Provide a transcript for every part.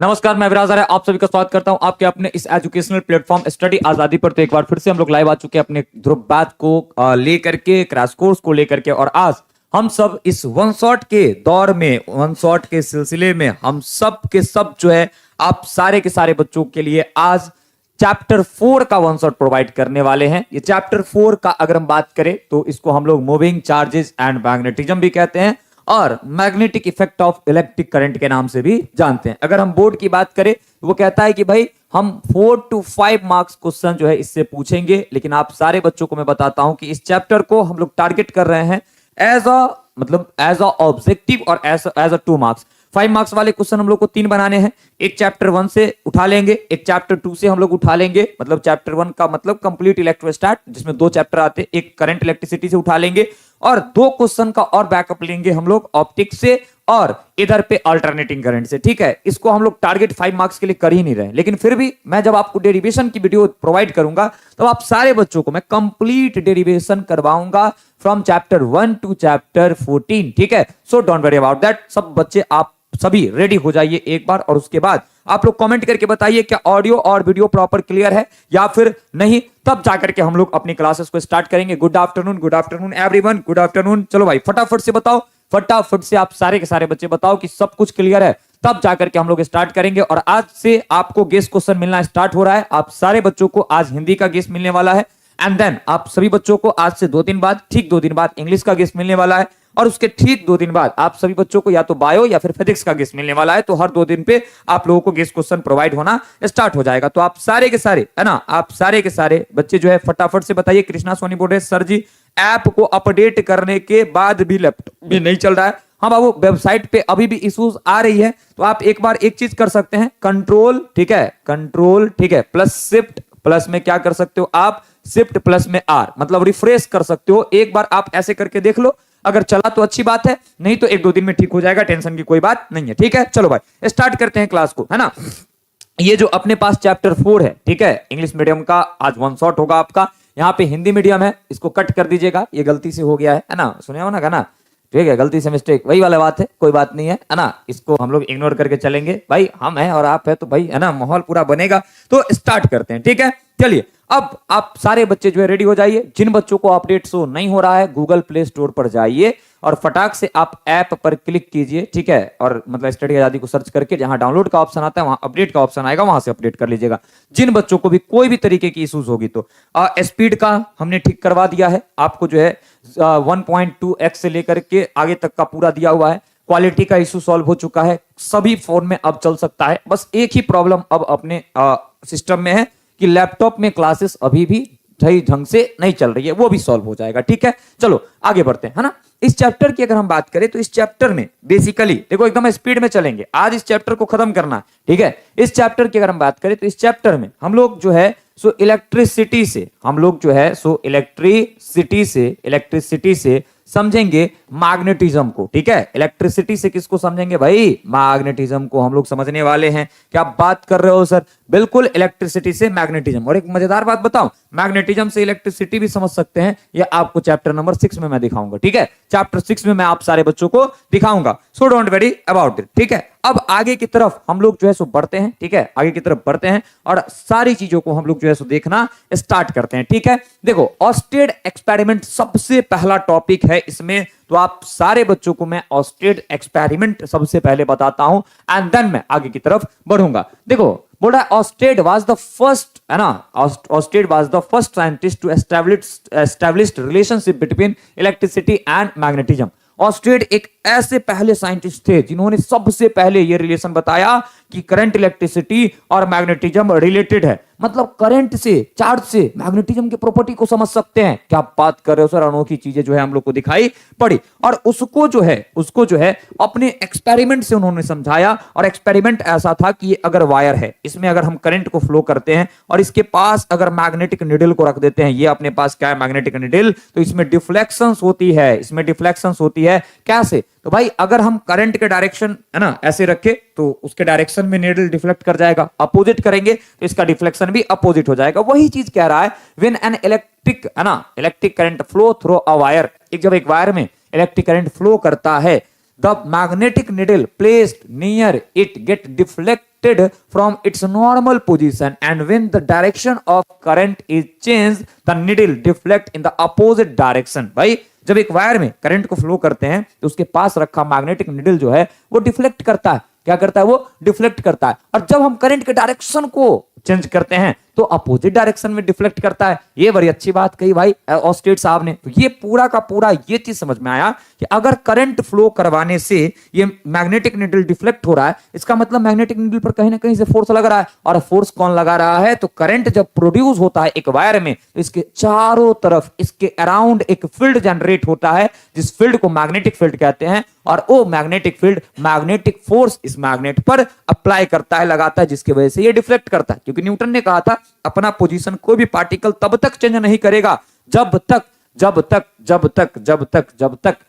नमस्कार, मैं विराज है। आप सभी का स्वागत करता हूं आपके अपने इस एजुकेशनल प्लेटफॉर्म स्टडी आजादी पर। तो एक बार फिर से हम लोग लाइव आ चुके हैं अपने ध्रुव बात को लेकर के, क्रैश कोर्स को लेकर के। और आज हम सब इस वन शॉट के दौर में, वन शॉट के सिलसिले में हम सब के सब जो है आप सारे के सारे बच्चों के लिए आज चैप्टर 4 का वन शॉट प्रोवाइड करने वाले हैं। ये चैप्टर 4 का अगर हम बात करें तो इसको हम लोग मूविंग चार्जेस एंड मैग्नेटिज्म भी कहते हैं और magnetic effect of electric current के नाम से भी जानते हैं। अगर हम बोर्ड की बात करें तो वो कहता है कि भाई हम 4 to 5 मार्क्स क्वेश्चन जो है इससे पूछेंगे, लेकिन आप सारे बच्चों को मैं बताता हूं कि इस चैप्टर को हम लोग टारगेट कर रहे हैं एज अ ऑब्जेक्टिव और एज अ 2 मार्क्स। 5 मार्क्स वाले क्वेश्चन हम लोग को 3 बनाने हैं। एक चैप्टर 1 से उठा लेंगे, एक चैप्टर 2 से हम लोग उठा लेंगे। मतलब चैप्टर 1 का मतलब कंप्लीट इलेक्ट्रोस्टैट, जिसमें 2 चैप्टर आते हैं, एक करंट इलेक्ट्रिसिटी से उठा लेंगे और 2 क्वेश्चन का और बैकअप लेंगे हम लोग ऑप्टिक्स से और इधर पे अल्टरनेटिंग करंट से। ठीक है, इसको हम लोग टारगेट 5 मार्क्स के लिए कर ही नहीं रहे, लेकिन फिर भी मैं जब आपको डेरिवेशन की वीडियो प्रोवाइड करूंगा तो आप सारे बच्चों को मैं कंप्लीट डेरिवेशन करवाऊंगा फ्रॉम चैप्टर 1 टू चैप्टर 14। ठीक है, so don't worry about that. सब बच्चे आप सभी रेडी हो जाइए एक बार, और उसके बाद आप लोग कमेंट करके बताइए क्या ऑडियो और वीडियो प्रॉपर क्लियर है या फिर नहीं, तब जाकर के हम लोग अपनी क्लासेस को स्टार्ट करेंगे। Good afternoon everyone, good afternoon. चलो भाई फटाफट से बताओ, फटाफट से आप सारे के सारे बच्चे बताओ कि सब कुछ क्लियर है, तब जाकर के हम लोग स्टार्ट करेंगे। और आज से आपको गेस क्वेश्चन मिलना स्टार्ट हो रहा है। आप सारे बच्चों को आज हिंदी का गेस मिलने वाला है, एंड देन आप सभी बच्चों को आज से 2 दिन बाद, ठीक 2 दिन बाद इंग्लिश का गेस मिलने वाला है, और उसके ठीक 2 दिन बाद आप सभी बच्चों को या तो बायो या फिर फिजिक्स का गेस मिलने वाला है। तो हर 2 दिन पे आप लोगों को गेस क्वेश्चन प्रोवाइड होना स्टार्ट हो जाएगा। तो आप सारे के सारे, है ना, आप सारे के सारे बच्चे जो है फटाफट से बताइए। कृष्णा सोनी बोल रहे सर जी ऐप को अपडेट करने के बाद भी लैपटॉप भी नहीं चल रहा है। हाँ बाबू, वेबसाइट पे अभी भी इश्यूज आ रही है, तो आप एक बार एक चीज कर सकते हैं, कंट्रोल, ठीक है, कंट्रोल, ठीक है, प्लस शिफ्ट प्लस में क्या कर सकते हो आप, शिफ्ट प्लस में आर, मतलब रिफ्रेश कर सकते हो। एक बार आप ऐसे करके देख लो, अगर चला तो अच्छी बात है, नहीं तो 1-2 दिन में ठीक हो जाएगा, टेंशन की कोई बात नहीं है। ठीक है, चलो भाई स्टार्ट करते हैं क्लास को, है ना। ये जो अपने पास चैप्टर 4 है, ठीक है, इंग्लिश मीडियम का आज वन शॉट होगा आपका। यहाँ पे हिंदी मीडियम है, इसको कट कर दीजिएगा, ये गलती से हो गया है ना, सुने हो ना, ठीक है, गलती से मिस्टेक, वही वाला बात है, कोई बात नहीं है ना। इसको हम लोग इग्नोर करके चलेंगे भाई, हम हैं और आप है तो भाई, है ना, माहौल पूरा बनेगा। तो स्टार्ट करते हैं, ठीक है। चलिए, अब आप सारे बच्चे जो है रेडी हो जाइए। जिन बच्चों को अपडेट शो नहीं हो रहा है, गूगल प्ले स्टोर पर जाइए और फटाक से आप ऐप पर क्लिक कीजिए, ठीक है, और मतलब स्टडी आजादी को सर्च करके जहां डाउनलोड का ऑप्शन आता है वहां अपडेट का ऑप्शन आएगा, वहां से अपडेट कर लीजिएगा। जिन बच्चों को भी कोई भी तरीके की इश्यूज होगी तो स्पीड का हमने ठीक करवा दिया है आपको, जो है 1.2x से लेकर के आगे तक का पूरा दिया हुआ है। क्वालिटी का इशू सॉल्व हो चुका है, सभी फोन में अब चल सकता है। बस एक ही प्रॉब्लम अब अपने सिस्टम में है कि लैपटॉप में क्लासेस अभी भी सही ढंग से नहीं चल रही है, वो भी सॉल्व हो जाएगा। ठीक है, चलो आगे बढ़ते हैं, है ना। इस चैप्टर की अगर हम बात करें तो इस चैप्टर में बेसिकली देखो एकदम स्पीड में चलेंगे, आज इस चैप्टर को खत्म करना है। ठीक है, इस चैप्टर की अगर हम बात करें तो इस चैप्टर में हम लोग जो है सो इलेक्ट्रिसिटी से, हम लोग जो है सो इलेक्ट्रिसिटी से समझेंगे मैग्नेटिज्म को। ठीक है, इलेक्ट्रिसिटी से किसको समझेंगे भाई, मैग्नेटिज्म को हम लोग समझने वाले हैं। क्या बात कर रहे हो सर, बिल्कुल इलेक्ट्रिसिटी से मैग्नेटिज्म। और एक मजेदार बात बताऊं, मैग्नेटिज्म से इलेक्ट्रिसिटी भी समझ सकते हैं, ये आपको चैप्टर नंबर 6 में मैं दिखाऊंगा। ठीक है, चैप्टर 6 में मैं आप सारे बच्चों को दिखाऊंगा, so don't worry about it. ठीक है, अब आगे की तरफ हम लोग जो है सो बढ़ते हैं। ठीक है, आगे की तरफ बढ़ते हैं और सारी चीजों को हम लोग जो है सो देखना स्टार्ट करते हैं। ठीक है, देखो ऑस्टेड एक्सपेरिमेंट सबसे पहला टॉपिक है इसमें, तो आप सारे बच्चों को मैं ऑस्टेड एक्सपेरिमेंट सबसे पहले बताता हूं, एंड देन मैं आगे की तरफ बढ़ूंगा। देखो बोल रहा है ऑस्टेड वाज द फर्स्ट, है ना, Oersted was the first scientist to establish relationship between electricity and magnetism. Oersted एक ऐसे पहले साइंटिस्ट थे जिन्होंने सबसे पहले यह रिलेशन बताया कि करंट, इलेक्ट्रिसिटी और मैग्नेटिज्म रिलेटेड है। मतलब करंट से, चार्ज से मैग्नेटिज्म की प्रॉपर्टी को समझ सकते हैं। क्या बात कर रहे हो सर, अनोखी चीजें जो है हम लोग को दिखाई पड़ी, और उसको जो है अपने एक्सपेरिमेंट से उन्होंने समझाया। और एक्सपेरिमेंट ऐसा था कि ये अगर वायर है, इसमें अगर हम करंट को फ्लो करते हैं और इसके पास अगर मैग्नेटिक निडल को रख देते हैं, ये अपने पास क्या है मैग्नेटिक निडल, तो इसमें डिफ्लेक्शंस होती है, इसमें डिफ्लेक्शंस होती है। कैसे, तो भाई अगर हम करंट के डायरेक्शन, है ना, ऐसे रखे तो उसके डायरेक्शन में नीडल डिफ्लेक्ट कर जाएगा, अपोजिट करेंगे तो इसका डिफ्लेक्शन भी अपोजिट हो जाएगा। वही चीज कह रहा है, व्हेन एन इलेक्ट्रिक, है ना, electric current flow through a wire, जब एक वायर में इलेक्ट्रिक करंट फ्लो करता है the magnetic needle placed near it get deflected from its normal position and when the direction of current is change the needle deflect in the opposite direction. भाई जब एक wire में current को flow करते हैं तो उसके पास रखा मैग्नेटिक निडल जो है वो डिफ्लेक्ट करता है। क्या करता है? वो डिफ्लेक्ट करता है। और जब हम करंट के डायरेक्शन को चेंज करते हैं तो अपोजिट डायरेक्शन में डिफ्लेक्ट करता है। ये बड़ी अच्छी बात कही भाई ऑस्टेट साहब ने। तो ये पूरा का पूरा ये चीज समझ में आया कि अगर करंट फ्लो करवाने से ये मैग्नेटिक निडल डिफ्लेक्ट हो रहा है, इसका मतलब मैग्नेटिक निडल पर कहीं ना कहीं से फोर्स लग रहा है। और फोर्स कौन लगा रहा है? तो करंट जब प्रोड्यूस होता है एक वायर में तो इसके चारों तरफ, इसके अराउंड एक फील्ड जनरेट होता है, जिस फील्ड को मैग्नेटिक फील्ड कहते हैं। और वो मैग्नेटिक फील्ड मैग्नेटिक फोर्स इस मैग्नेट पर अप्लाई करता है, लगाता है, जिसकी वजह से ये डिफ्लेक्ट करता है। क्योंकि न्यूटन ने कहा था अपना पोजीशन कोई भी पार्टिकल तब तक चेंज नहीं करेगा जब तक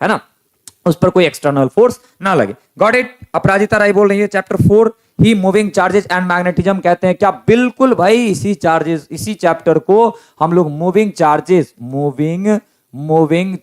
है ना उस पर कोई एक्सटर्नल फोर्स ना लगे। Got it? अपराजिता राय बोल रही है chapter 4 he moving charges and magnetism कहते हैं क्या? बिल्कुल भाई, इसी चैप्टर को हम लोग मूविंग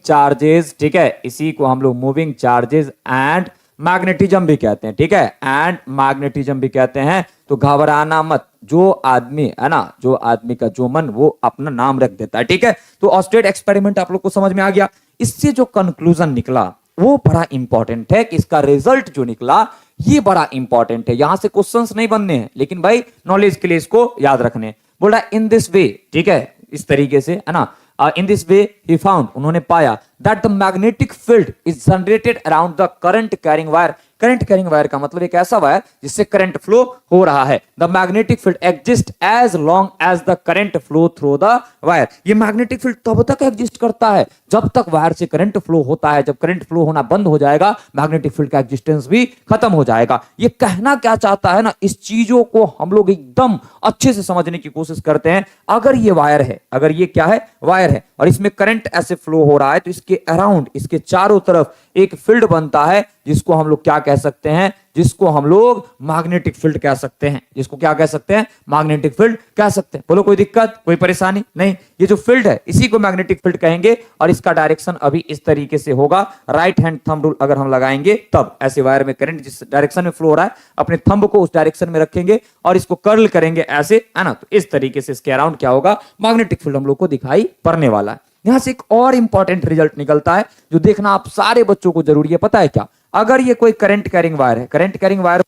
चार्जेस, ठीक है, इसी को हम लोग मूविंग चार्जेस एंड मैग्नेटिज्म भी कहते हैं। ठीक है, एंड मैग्नेटिज्म भी कहते हैं। तो घबराना मत, जो आदमी है ना, जो आदमी का जो मन वो अपना नाम रख देता है। ठीक है, तो ऑस्टेड एक्सपेरिमेंट आप लोग को समझ में आ गया। इससे जो कंक्लूजन निकला वो बड़ा इंपॉर्टेंट है कि इसका रिजल्ट जो निकला ये बड़ा इंपॉर्टेंट है। यहां से क्वेश्चंस नहीं बनने हैं, लेकिन भाई नॉलेज के लिए इसको याद रखने। बोला इन दिस वे, ठीक है, इस तरीके से, है ना, in this way he found, उन्होंने पाया that the magnetic field is generated around the current carrying wire। Current carrying wire का मतलब एक ऐसा वायर जिससे करंट फ्लो हो रहा है। The magnetic field exist as long as the current flow through the wire. ये मैग्नेटिक फील्ड तब तक एग्जिस्ट करता है जब तक वायर से करंट फ्लो होता है। जब करंट फ्लो होना बंद हो जाएगा मैग्नेटिक फील्ड का एग्जिस्टेंस भी खत्म हो जाएगा। ये कहना क्या चाहता है ना, इस चीजों को हम लोग एकदम अच्छे से समझने की कोशिश करते हैं। अगर ये वायर है, अगर ये क्या है, वायर है, और इसमें करंट ऐसे फ्लो हो रहा है तो इसके अराउंड, इसके चारों तरफ एक फील्ड बनता है जिसको हम लोग क्या कह सकते हैं, जिसको हम लोग मैग्नेटिक फील्ड कह सकते हैं। जिसको क्या कह सकते हैं? मैग्नेटिक फील्ड कह सकते हैं। बोलो कोई दिक्कत, कोई परेशानी नहीं? ये जो फील्ड है इसी को मैग्नेटिक फील्ड कहेंगे। और इसका डायरेक्शन अभी इस तरीके से होगा। राइट हैंड थंब रूल अगर हम लगाएंगे तब ऐसे वायर में करंट जिस डायरेक्शन में फ्लो हो रहा है अपने थंब को उस डायरेक्शन में रखेंगे और इसको कर्ल करेंगे ऐसे, है ना, तो इस तरीके से इसके अराउंड क्या होगा, मैग्नेटिक फील्ड हम लोग को दिखाई पड़ने वाला है। यहां से एक और इंपॉर्टेंट रिजल्ट निकलता है जो देखना आप सारे बच्चों को जरूरी है। पता है क्या? अगर ये कोई करंट कैरिंग वायर है, करंट कैरिंग वायर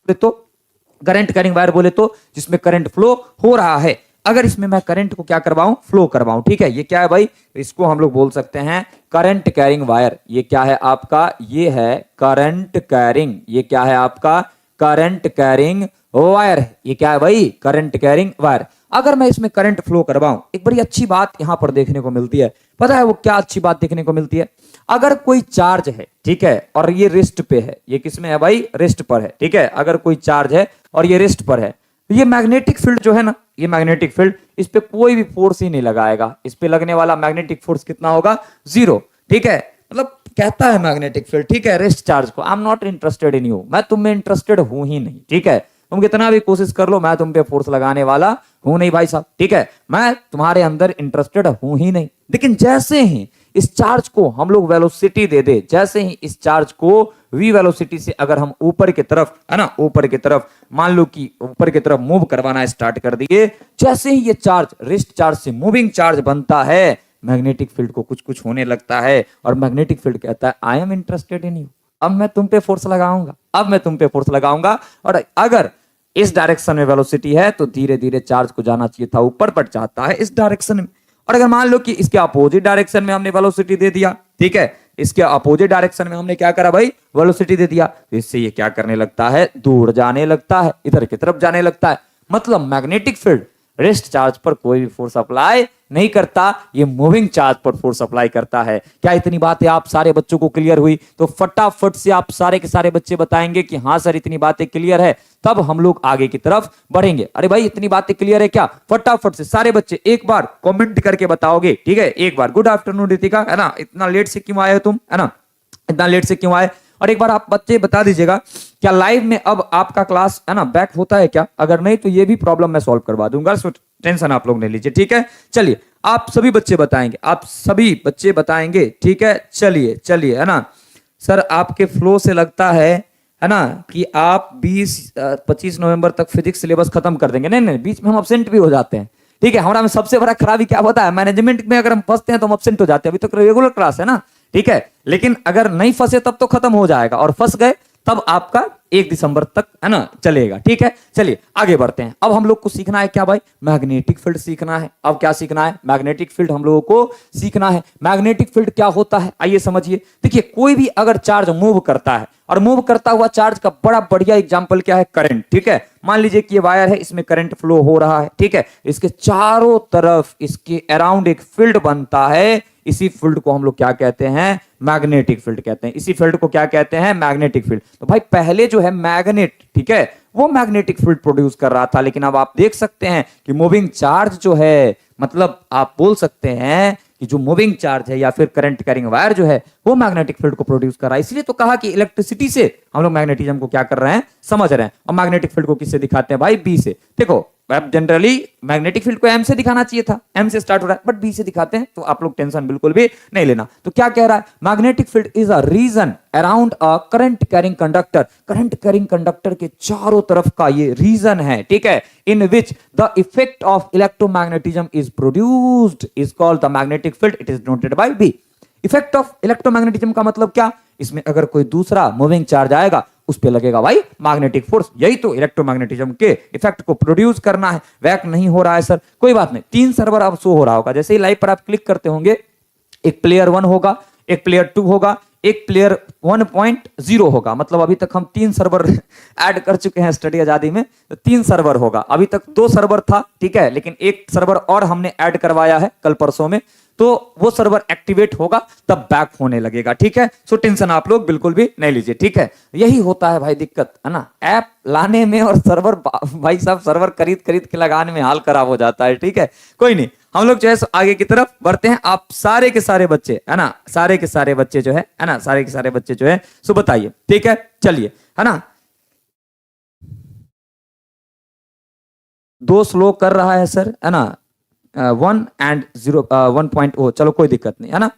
बोले तो जिसमें करंट फ्लो हो रहा है, अगर इसमें मैं करंट को क्या करवाऊं, फ्लो करवाऊं, ठीक है, ये क्या है भाई, इसको हम लोग बोल सकते हैं करंट कैरिंग वायर। ये क्या है आपका? ये है करंट कैरिंग। ये क्या है आपका? Current carrying wire. ये क्या है भाई? Current carrying wire. अगर मैं इसमें करंट फ्लो करवाऊं, एक बड़ी अच्छी बात यहां पर देखने को मिलती है। पता है वो क्या अच्छी बात देखने को मिलती है? अगर कोई चार्ज है, ठीक है, और ये रिस्ट पे है, ये किसमें है भाई? रिस्ट पर है। ठीक है, अगर कोई चार्ज है और ये रिस्ट पर है, तो ये मैग्नेटिक फील्ड जो है ना, ये मैग्नेटिक फील्ड, इस पे कोई भी फोर्स ही नहीं लगाएगा। इस पे लगने वाला मैग्नेटिक फोर्स कितना होगा? 0। ठीक है, मतलब कहता है मैग्नेटिक फील्ड, ठीक है, रिस्ट चार्ज को, I am not interested in you, मैं तुम में इंटरेस्टेड हूं ही नहीं। ठीक है, तुम कितना भी कोशिश कर लो, मैं तुम पे फोर्स लगाने वाला हूं नहीं भाई साहब। ठीक है, मैं तुम्हारे अंदर इंटरेस्टेड हूं ही नहीं। लेकिन जैसे ही इस चार्ज को हम लोग वेलोसिटी दे दे, जैसे ही इस चार्ज को v वेलोसिटी से अगर हम ऊपर की तरफ, है ना, ऊपर की तरफ मान लो कि ऊपर की तरफ मूव करवाना स्टार्ट कर दिए, जैसे ही ये चार्ज रिस्ट चार्ज से मूविंग चार्ज बनता है, मैग्नेटिक फील्ड को कुछ कुछ होने लगता है और मैग्नेटिक फील्ड कहता है I am interested in you, अब मैं तुम पे फोर्स लगाऊंगा, अब मैं तुम पे फोर्स लगाऊंगा। और अगर इस डायरेक्शन में वेलोसिटी है तो धीरे धीरे चार्ज को जाना चाहिए था ऊपर, बट जाता है इस डायरेक्शन में। और अगर मान लो कि इसके अपोजिट डायरेक्शन में हमने वेलोसिटी दे दिया, ठीक है, इसके अपोजिट डायरेक्शन में हमने क्या करा भाई? वेलोसिटी दे दिया, तो इससे ये क्या करने लगता है? दूर जाने लगता है, इधर की तरफ जाने लगता है। मतलब मैग्नेटिक फील्ड रेस्ट चार्ज पर कोई भी फोर्स अप्लाई नहीं करता, ये मूविंग चार्ज पर फोर्स अप्लाई करता है। क्या इतनी बातें आप सारे बच्चों को क्लियर हुई? तो फटाफट से आप सारे के सारे बच्चे बताएंगे कि हाँ सर इतनी बातें क्लियर है, तब हम लोग आगे की तरफ बढ़ेंगे। अरे भाई इतनी बातें क्लियर है क्या? फटाफट से सारे बच्चे एक बार कमेंट करके बताओगे, ठीक है, एक बार। गुड आफ्टरनून रितिका, है ना, इतना लेट से क्यों आए हो तुम, है ना, इतना लेट से क्यों आए? और एक बार आप बच्चे बता दीजिएगा क्या लाइव में अब आपका क्लास, है ना, बैक होता है क्या? अगर नहीं तो ये भी प्रॉब्लम मैं सॉल्व करवा दूंगा, सो टेंशन आप लोग नहीं लीजिए। ठीक है, चलिए आप सभी बच्चे बताएंगे, आप सभी बच्चे बताएंगे। ठीक है, चलिए चलिए, है ना, सर आपके फ्लो से लगता है ना, कि आप 25 नवंबर तक फिजिक्स सिलेबस खत्म कर देंगे। नहीं नहीं, बीच में हम अब्सेंट भी हो जाते हैं, ठीक है। हमारा में सबसे बड़ा खराबी क्या होता है, मैनेजमेंट में अगर हम फंसते हैं तो हम अब्सेंट हो जाते हैं। अभी तक रेगुलर क्लास है ना, ठीक है, लेकिन अगर नहीं फंसे तब तो खत्म हो जाएगा, और फंस गए तब आपका 1 दिसंबर तक है ना चलेगा, ठीक है। चलिए आगे बढ़ते हैं। अब हम लोग को सीखना है क्या भाई, मैग्नेटिक फील्ड सीखना है। अब क्या सीखना है, मैग्नेटिक फील्ड हम लोगों को सीखना है। मैग्नेटिक फील्ड क्या होता है, आइए समझिए। देखिए कोई भी अगर चार्ज मूव करता है, और मूव करता हुआ चार्ज का बड़ा बढ़िया एग्जांपल क्या है, करंट, ठीक है। मान लीजिए कि ये वायर है, इसमें करंट फ्लो हो रहा है, ठीक है। इसके चारों तरफ इसके अराउंड एक फील्ड बनता है, इसी फील्ड को हम लोग क्या कहते हैं, मैग्नेटिक फील्ड कहते हैं। इसी फील्ड को क्या कहते हैं, मैग्नेटिक फील्ड। तो भाई पहले जो है मैग्नेट, ठीक है, वो मैग्नेटिक फील्ड प्रोड्यूस कर रहा था, लेकिन अब आप देख सकते हैं कि मूविंग चार्ज जो है, मतलब आप बोल सकते हैं कि जो मूविंग चार्ज है या फिर करंट कैरिंग वायर जो है, वो मैग्नेटिक फील्ड को प्रोड्यूस कर रहा है। इसलिए तो कहा कि इलेक्ट्रिसिटी से हम लोग मैग्नेटिज्म को क्या कर रहे हैं, समझ रहे हैं। और मैग्नेटिक फील्ड को किससे दिखाते हैं भाई, बी से। देखो जनरली मैग्नेटिक फील्ड को एम से दिखाना चाहिए था, एम से स्टार्ट हो रहा है, बट बी से दिखाते हैं, तो आप लोग टेंशन बिल्कुल भी नहीं लेना। तो क्या कह रहा है, magnetic field is a region around a current carrying conductor. Current carrying conductor के चारों तरफ का ये रीजन है, ठीक है, in which the effect of electromagnetism is produced is called the magnetic field. It is denoted by B. Effect of electromagnetism का मतलब क्या, इसमें अगर कोई दूसरा मूविंग चार्ज आएगा उस पे लगेगा भाई मैग्नेटिक फोर्स। यही तो इलेक्ट्रोमैग्नेटिज्म के इफेक्ट को प्रोड्यूस करना है। वैक नहीं हो रहा है सर, कोई बात नहीं, 3 सर्वर अब शो हो रहा होगा। जैसे ही लाइव पर आप क्लिक करते होंगे, एक प्लेयर 1 होगा, एक प्लेयर 2 होगा, एक प्लेयर 1.0 होगा। मतलब अभी तक हम 3 सर्वर ऐड कर चुके हैं स्टडी आजादी में, तो 3 सर्वर होगा। अभी तक 2 सर्वर था, ठीक है, लेकिन एक सर्वर और हमने ऐड करवाया है कल परसों में, तो वो सर्वर एक्टिवेट होगा तब बैक होने लगेगा, ठीक है। सो टेंशन आप लोग बिल्कुल भी नहीं लीजिए, ठीक है। यही होता है भाई दिक्कत, है ना, ऐप लाने में और सर्वर, भाई साहब सर्वर खरीद खरीद के लगाने में हाल खराब हो जाता है, ठीक है। कोई नहीं, हम लोग जो है आगे की तरफ बढ़ते हैं। आप सारे के सारे बच्चे, है ना, सारे के सारे बच्चे जो है ना, सारे के सारे बच्चे जो है सो बताइए, ठीक है। चलिए, है ना, 2 स्लो कर रहा है सर, है ना, 1 and 0 1.0, चलो कोई दिक्कत नहीं, है ना।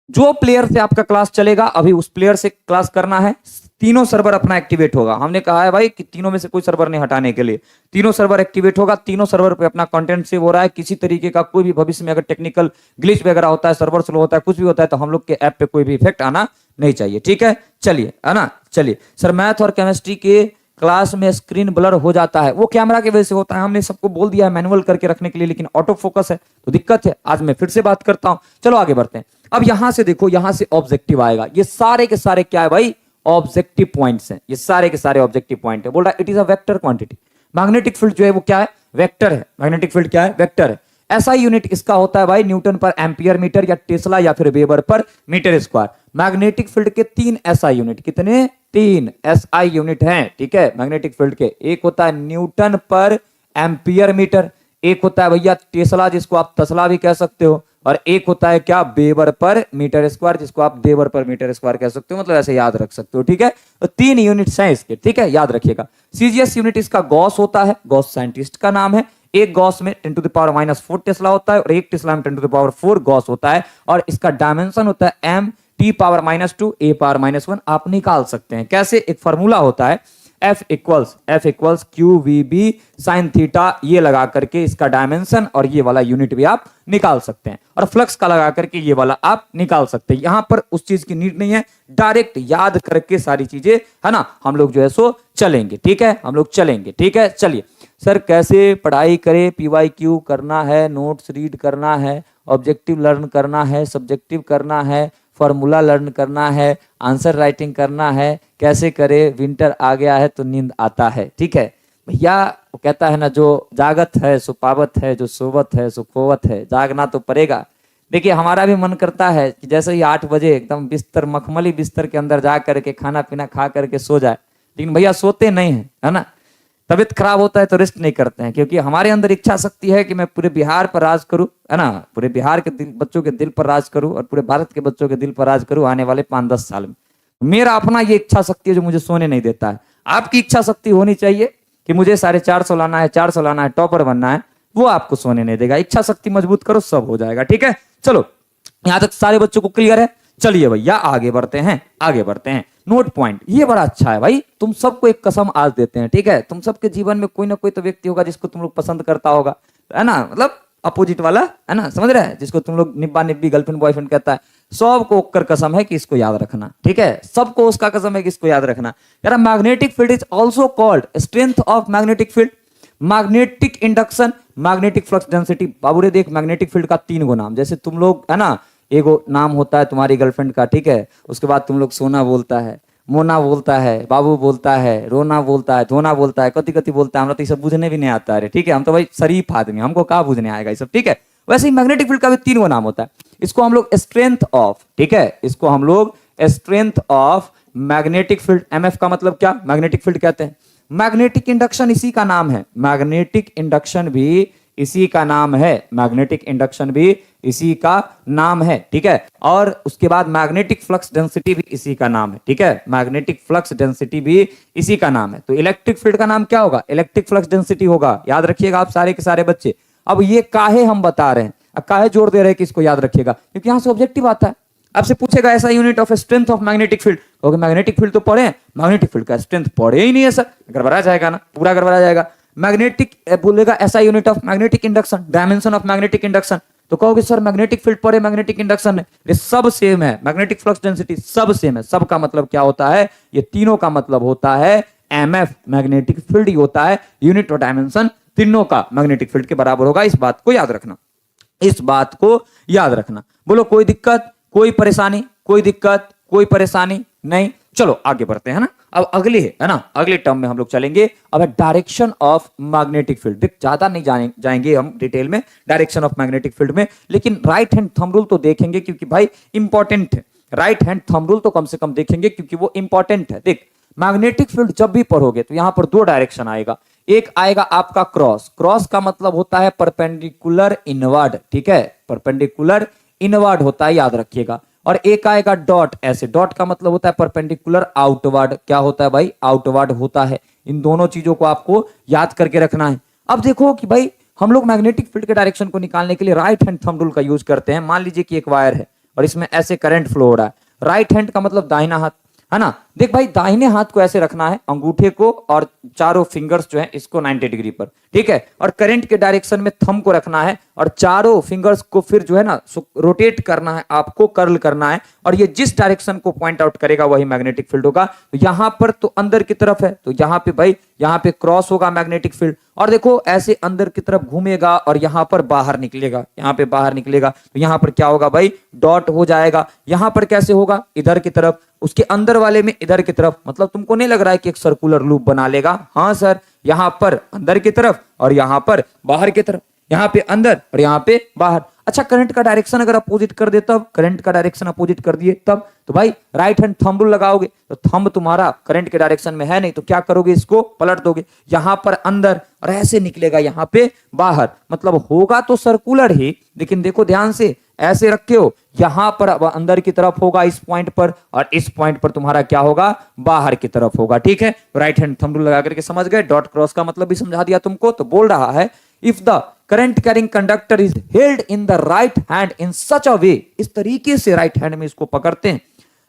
जो प्लेयर से आपका क्लास चलेगा अभी उस प्लेयर से क्लास करना है। तीनों सर्वर अपना एक्टिवेट होगा। हमने कहा है भाई कि तीनों में से कोई सर्वर नहीं हटाने के लिए, तीनों सर्वर एक्टिवेट होगा। तीनों सर्वर पे अपना कंटेंट सेव हो रहा है। किसी तरीके का कोई भी भविष्य में अगर टेक्निकल ग्लिच वगैरह होता है, सर्वर स्लो होता है, कुछ भी होता है, तो हम लोग के ऐप पे कोई भी इफेक्ट आना नहीं चाहिए, ठीक है। चलिए, है ना, चलिए सर, मैथ और केमिस्ट्री के क्लास में स्क्रीन ब्लर हो जाता है, वो कैमरा की वजह से होता है। हमने सबको बोल दिया है मैनुअल करके रखने के लिए, लेकिन ऑटो फोकस है तो दिक्कत है। आज मैं फिर से बात करता हूं, चलो आगे बढ़ते हैं। अब यहां से देखो, यहां से ऑब्जेक्टिव आएगा। ये सारे के सारे क्या है भाई, ऑब्जेक्टिव पॉइंट्स हैं। ये सारे के सारे ऑब्जेक्टिव पॉइंट है। बोल रहा है it is a vector quantity. Magnetic field जो है वो क्या है, वेक्टर है। मैग्नेटिक फील्ड क्या है, वेक्टर है। एसआई यूनिट इसका होता है भाई न्यूटन पर एम्पियर मीटर, या टेस्ला, या फिर वेबर पर मीटर स्क्वायर। मैग्नेटिक फील्ड के 3 एसआई यूनिट, कितने, 3 एसआई यूनिट हैं, ठीक है, मैग्नेटिक फील्ड के। एक होता है न्यूटन पर एम्पियर मीटर, एक होता है भैया टेस्ला, जिसको आप तस्ला भी कह सकते हो, और एक होता है क्या, वेबर पर मीटर स्क्वायर, जिसको आप वेबर पर मीटर स्क्वायर कह सकते हो। मतलब ऐसे याद रख सकते हो, ठीक है। तो 3 यूनिट्स हैं इसके, ठीक है, याद रखिएगा। सीजीएस यूनिट इसका गॉस होता है, गॉस साइंटिस्ट का नाम है। एक गॉस में 10 to the power -4 टेस्ला होता है, और एक टेस्ला में 10 to the power 4 गॉस होता है। और इसका डायमेंशन होता है m t power -2 a power -1। आप निकाल सकते हैं कैसे, एक फॉर्मूला होता है F equals Q V B sine theta, ये लगा करके इसका डायमेंशन और ये वाला यूनिट भी आप निकाल सकते हैं, और फ्लक्स का लगा करके ये वाला आप निकाल सकते हैं। यहां पर उस चीज की नीड नहीं है, डायरेक्ट याद करके सारी चीजें, है ना, हम लोग जो है सो चलेंगे, ठीक है, हम लोग चलेंगे, ठीक है। चलिए सर, कैसे पढ़ाई करें, PYQ करना है, नोट्स रीड करना है, ऑब्जेक्टिव लर्न करना है, सब्जेक्टिव करना है, फॉर्मूला लर्न करना है, आंसर राइटिंग करना है, कैसे करे, विंटर आ गया है तो नींद आता है, ठीक है भैया। वो कहता है ना, जो जागत है सो पावत है, जो सोवत है सो खोवत है, जागना तो पड़ेगा। देखिए हमारा भी मन करता है कि जैसे ही 8 बजे एकदम बिस्तर, मखमली बिस्तर के अंदर जा करके खाना पीना खा करके सो जाए, लेकिन भैया सोते नहीं है, है ना। तबीयत खराब होता है तो रेस्ट नहीं करते हैं, क्योंकि हमारे अंदर इच्छा शक्ति है कि मैं पूरे बिहार पर राज करूं, है ना, पूरे बिहार के बच्चों के दिल पर राज करूं, और पूरे भारत के बच्चों के दिल पर राज करूं आने वाले 5-10 साल में। मेरा अपना ये इच्छा शक्ति है जो मुझे सोने नहीं देता है। आपकी इच्छा शक्ति होनी चाहिए कि मुझे 450 लाना है, 400 लाना है, टॉपर बनना है, वो आपको सोने नहीं देगा। इच्छा शक्ति मजबूत करो, सब हो जाएगा, ठीक है। चलो, यहां तक सारे बच्चों को क्लियर है। चलिए भैया आगे बढ़ते हैं, आगे बढ़ते हैं। नोट पॉइंट ये बड़ा अच्छा है भाई, तुम सबको एक कसम आज देते हैं, ठीक है। तुम सबके जीवन में कोई ना कोई तो व्यक्ति होगा जिसको तुम लोग पसंद करता होगा, है ना, मतलब अपोजिट वाला, है ना, समझ रहे हैं, जिसको तुम लोग निब्बा निब्बी गर्लफ्रेंड बॉयफ्रेंड कहता है। सबको कर कसम है कि इसको याद रखना, ठीक है, सबको उसका कसम है कि इसको याद रखना। यार magnetic field is also called strength of magnetic field, magnetic induction, magnetic flux density. बाबू रे देख, मैग्नेटिक फील्ड का 3 गो नाम, जैसे तुम लोग, है ना, एगो नाम होता है तुम्हारी गर्लफ्रेंड का, ठीक है, उसके बाद तुम लोग सोना बोलता है, मोना बोलता है, बाबू बोलता है, रोना बोलता है, धोना बोलता है, कति कति बोलता है। हमरा तो ये सब बुझने भी नहीं आता है, ठीक है, हम तो भाई शरीफ आदमी, हमको कहाँ बुझने आएगा ये सब, ठीक है। वैसे ही मैग्नेटिक फील्ड का भी 3 गो नाम होता है। इसको हम लोग स्ट्रेंथ ऑफ, ठीक है, इसको हम लोग strength of magnetic field, MF का मतलब क्या, मैग्नेटिक फील्ड कहते हैं। मैग्नेटिक इंडक्शन इसी का नाम है, मैग्नेटिक इंडक्शन भी इसी का नाम है, मैग्नेटिक इंडक्शन भी इसी का नाम है, ठीक है। और उसके बाद मैग्नेटिक फ्लक्स डेंसिटी भी इसी का नाम है, ठीक है, मैग्नेटिक फ्लक्स डेंसिटी भी इसी का नाम है। तो इलेक्ट्रिक फील्ड का नाम क्या होगा, इलेक्ट्रिक फ्लक्स डेंसिटी होगा, याद रखिएगा आप सारे के सारे बच्चे। अब ये काहे हम बता रहे हैं, अब काहे जोर दे रहे हैं कि इसको याद रखिएगा, क्योंकि यहां से ऑब्जेक्टिव आता है। आपसे पूछेगा ऐसा unit of strength of magnetic field, क्योंकि मैग्नेटिक फील्ड तो पढ़े हैं, मैग्नेटिक फील्ड का स्ट्रेंथ पढ़े ही नहीं है सर, गड़बड़ा जाएगा ना, पूरा गड़बड़ा जाएगा। मैग्नेटिक बोलेगा ऐसा unit of magnetic induction, dimension of magnetic induction, तो कहोगे सर मैग्नेटिक फील्ड पढ़े, मैग्नेटिक इंडक्शन है, ये सब सेम है, मैग्नेटिक फ्लक्स डेंसिटी सब सेम है। सब का मतलब क्या होता है, ये तीनों का मतलब होता है एमएफ, मैग्नेटिक फील्ड ही होता है, यूनिट और डायमेंशन तीनों का मैग्नेटिक फील्ड के बराबर होगा। इस बात को याद रखना, इस बात को याद रखना। बोलो कोई दिक्कत, कोई परेशानी, कोई दिक्कत, कोई परेशानी नहीं। चलो आगे बढ़ते हैं ना, अब अगले है ना, अगले टर्म में हम लोग चलेंगे। अब डायरेक्शन ऑफ मैग्नेटिक फील्ड, देख ज्यादा नहीं जाएंगे हम डिटेल में डायरेक्शन ऑफ मैग्नेटिक फील्ड में, लेकिन राइट हैंड थंब रूल तो देखेंगे क्योंकि भाई इंपॉर्टेंट है। राइट हैंड थंब रूल तो कम से कम देखेंगे क्योंकि वो इंपॉर्टेंट है। देख मैग्नेटिक फील्ड जब भी पढ़ोगे तो यहां पर 2 डायरेक्शन आएगा, एक आएगा आपका क्रॉस, क्रॉस का मतलब होता है परपेंडिकुलर इनवर्ड, ठीक है, परपेंडिकुलर इनवर्ड होता है, याद रखिएगा। और एक आएगा डॉट, ऐसे डॉट का मतलब होता है परपेंडिकुलर आउटवर्ड, क्या होता है भाई, आउटवर्ड होता है। इन दोनों चीजों को आपको याद करके रखना है। अब देखो कि भाई हम लोग मैग्नेटिक फील्ड के डायरेक्शन को निकालने के लिए राइट हैंड थंब रूल का यूज करते हैं। मान लीजिए कि एक वायर है और इसमें ऐसे करंट फ्लो हो रहा है, राइट हैंड का मतलब दाहिना हाथ, है ना। देख भाई दाहिने हाथ को ऐसे रखना है, अंगूठे को और चारों फिंगर्स जो है इसको 90 डिग्री पर, ठीक है, और करंट के डायरेक्शन में थंब को रखना है और चारों फिंगर्स को फिर जो है ना रोटेट करना है, आपको कर्ल करना है, और ये जिस डायरेक्शन को पॉइंट आउट करेगा वही मैग्नेटिक फील्ड होगा। तो यहां पर तो अंदर की तरफ है, तो यहां पे भाई यहां पे क्रॉस होगा मैग्नेटिक फील्ड, और देखो ऐसे अंदर की तरफ घूमेगा और यहां पर बाहर निकलेगा, यहां पे बाहर निकलेगा, तो यहां पर क्या होगा भाई, डॉट हो जाएगा। यहां पर कैसे होगा, इधर की तरफ, उसके अंदर वाले में इधर की तरफ, मतलब तुमको नहीं लग रहा है कि एक सर्कुलर लूप बना लेगा, हाँ सर, यहां पर अंदर की तरफ और यहां पर बाहर की तरफ, यहां पे अंदर और यहां पे बाहर। अच्छा करंट का डायरेक्शन अगर अपोजिट कर दे तब, करंट का डायरेक्शन अपोजिट कर दिए तब, तो भाई राइट हैंड थंब रूल लगाओगे, तो थंब तुम्हारा करंट के डायरेक्शन में है नहीं, तो क्या करोगे, इसको पलट दोगे, यहां पर अंदर और ऐसे निकलेगा यहां पे बाहर, मतलब होगा तो सर्कुलर ही, लेकिन देखो ध्यान से ऐसे रखे हो, यहां पर अंदर की तरफ होगा इस पॉइंट पर, और इस पॉइंट पर तुम्हारा क्या होगा, बाहर की तरफ होगा, ठीक है। राइट हैंड थंब रूल लगा करके समझ गए, डॉट क्रॉस का मतलब भी समझा दिया तुमको। तो बोल रहा है if the current carrying conductor is held in the right hand in such a way, इस तरीके से राइट हैंड में इसको पकड़ते हैं,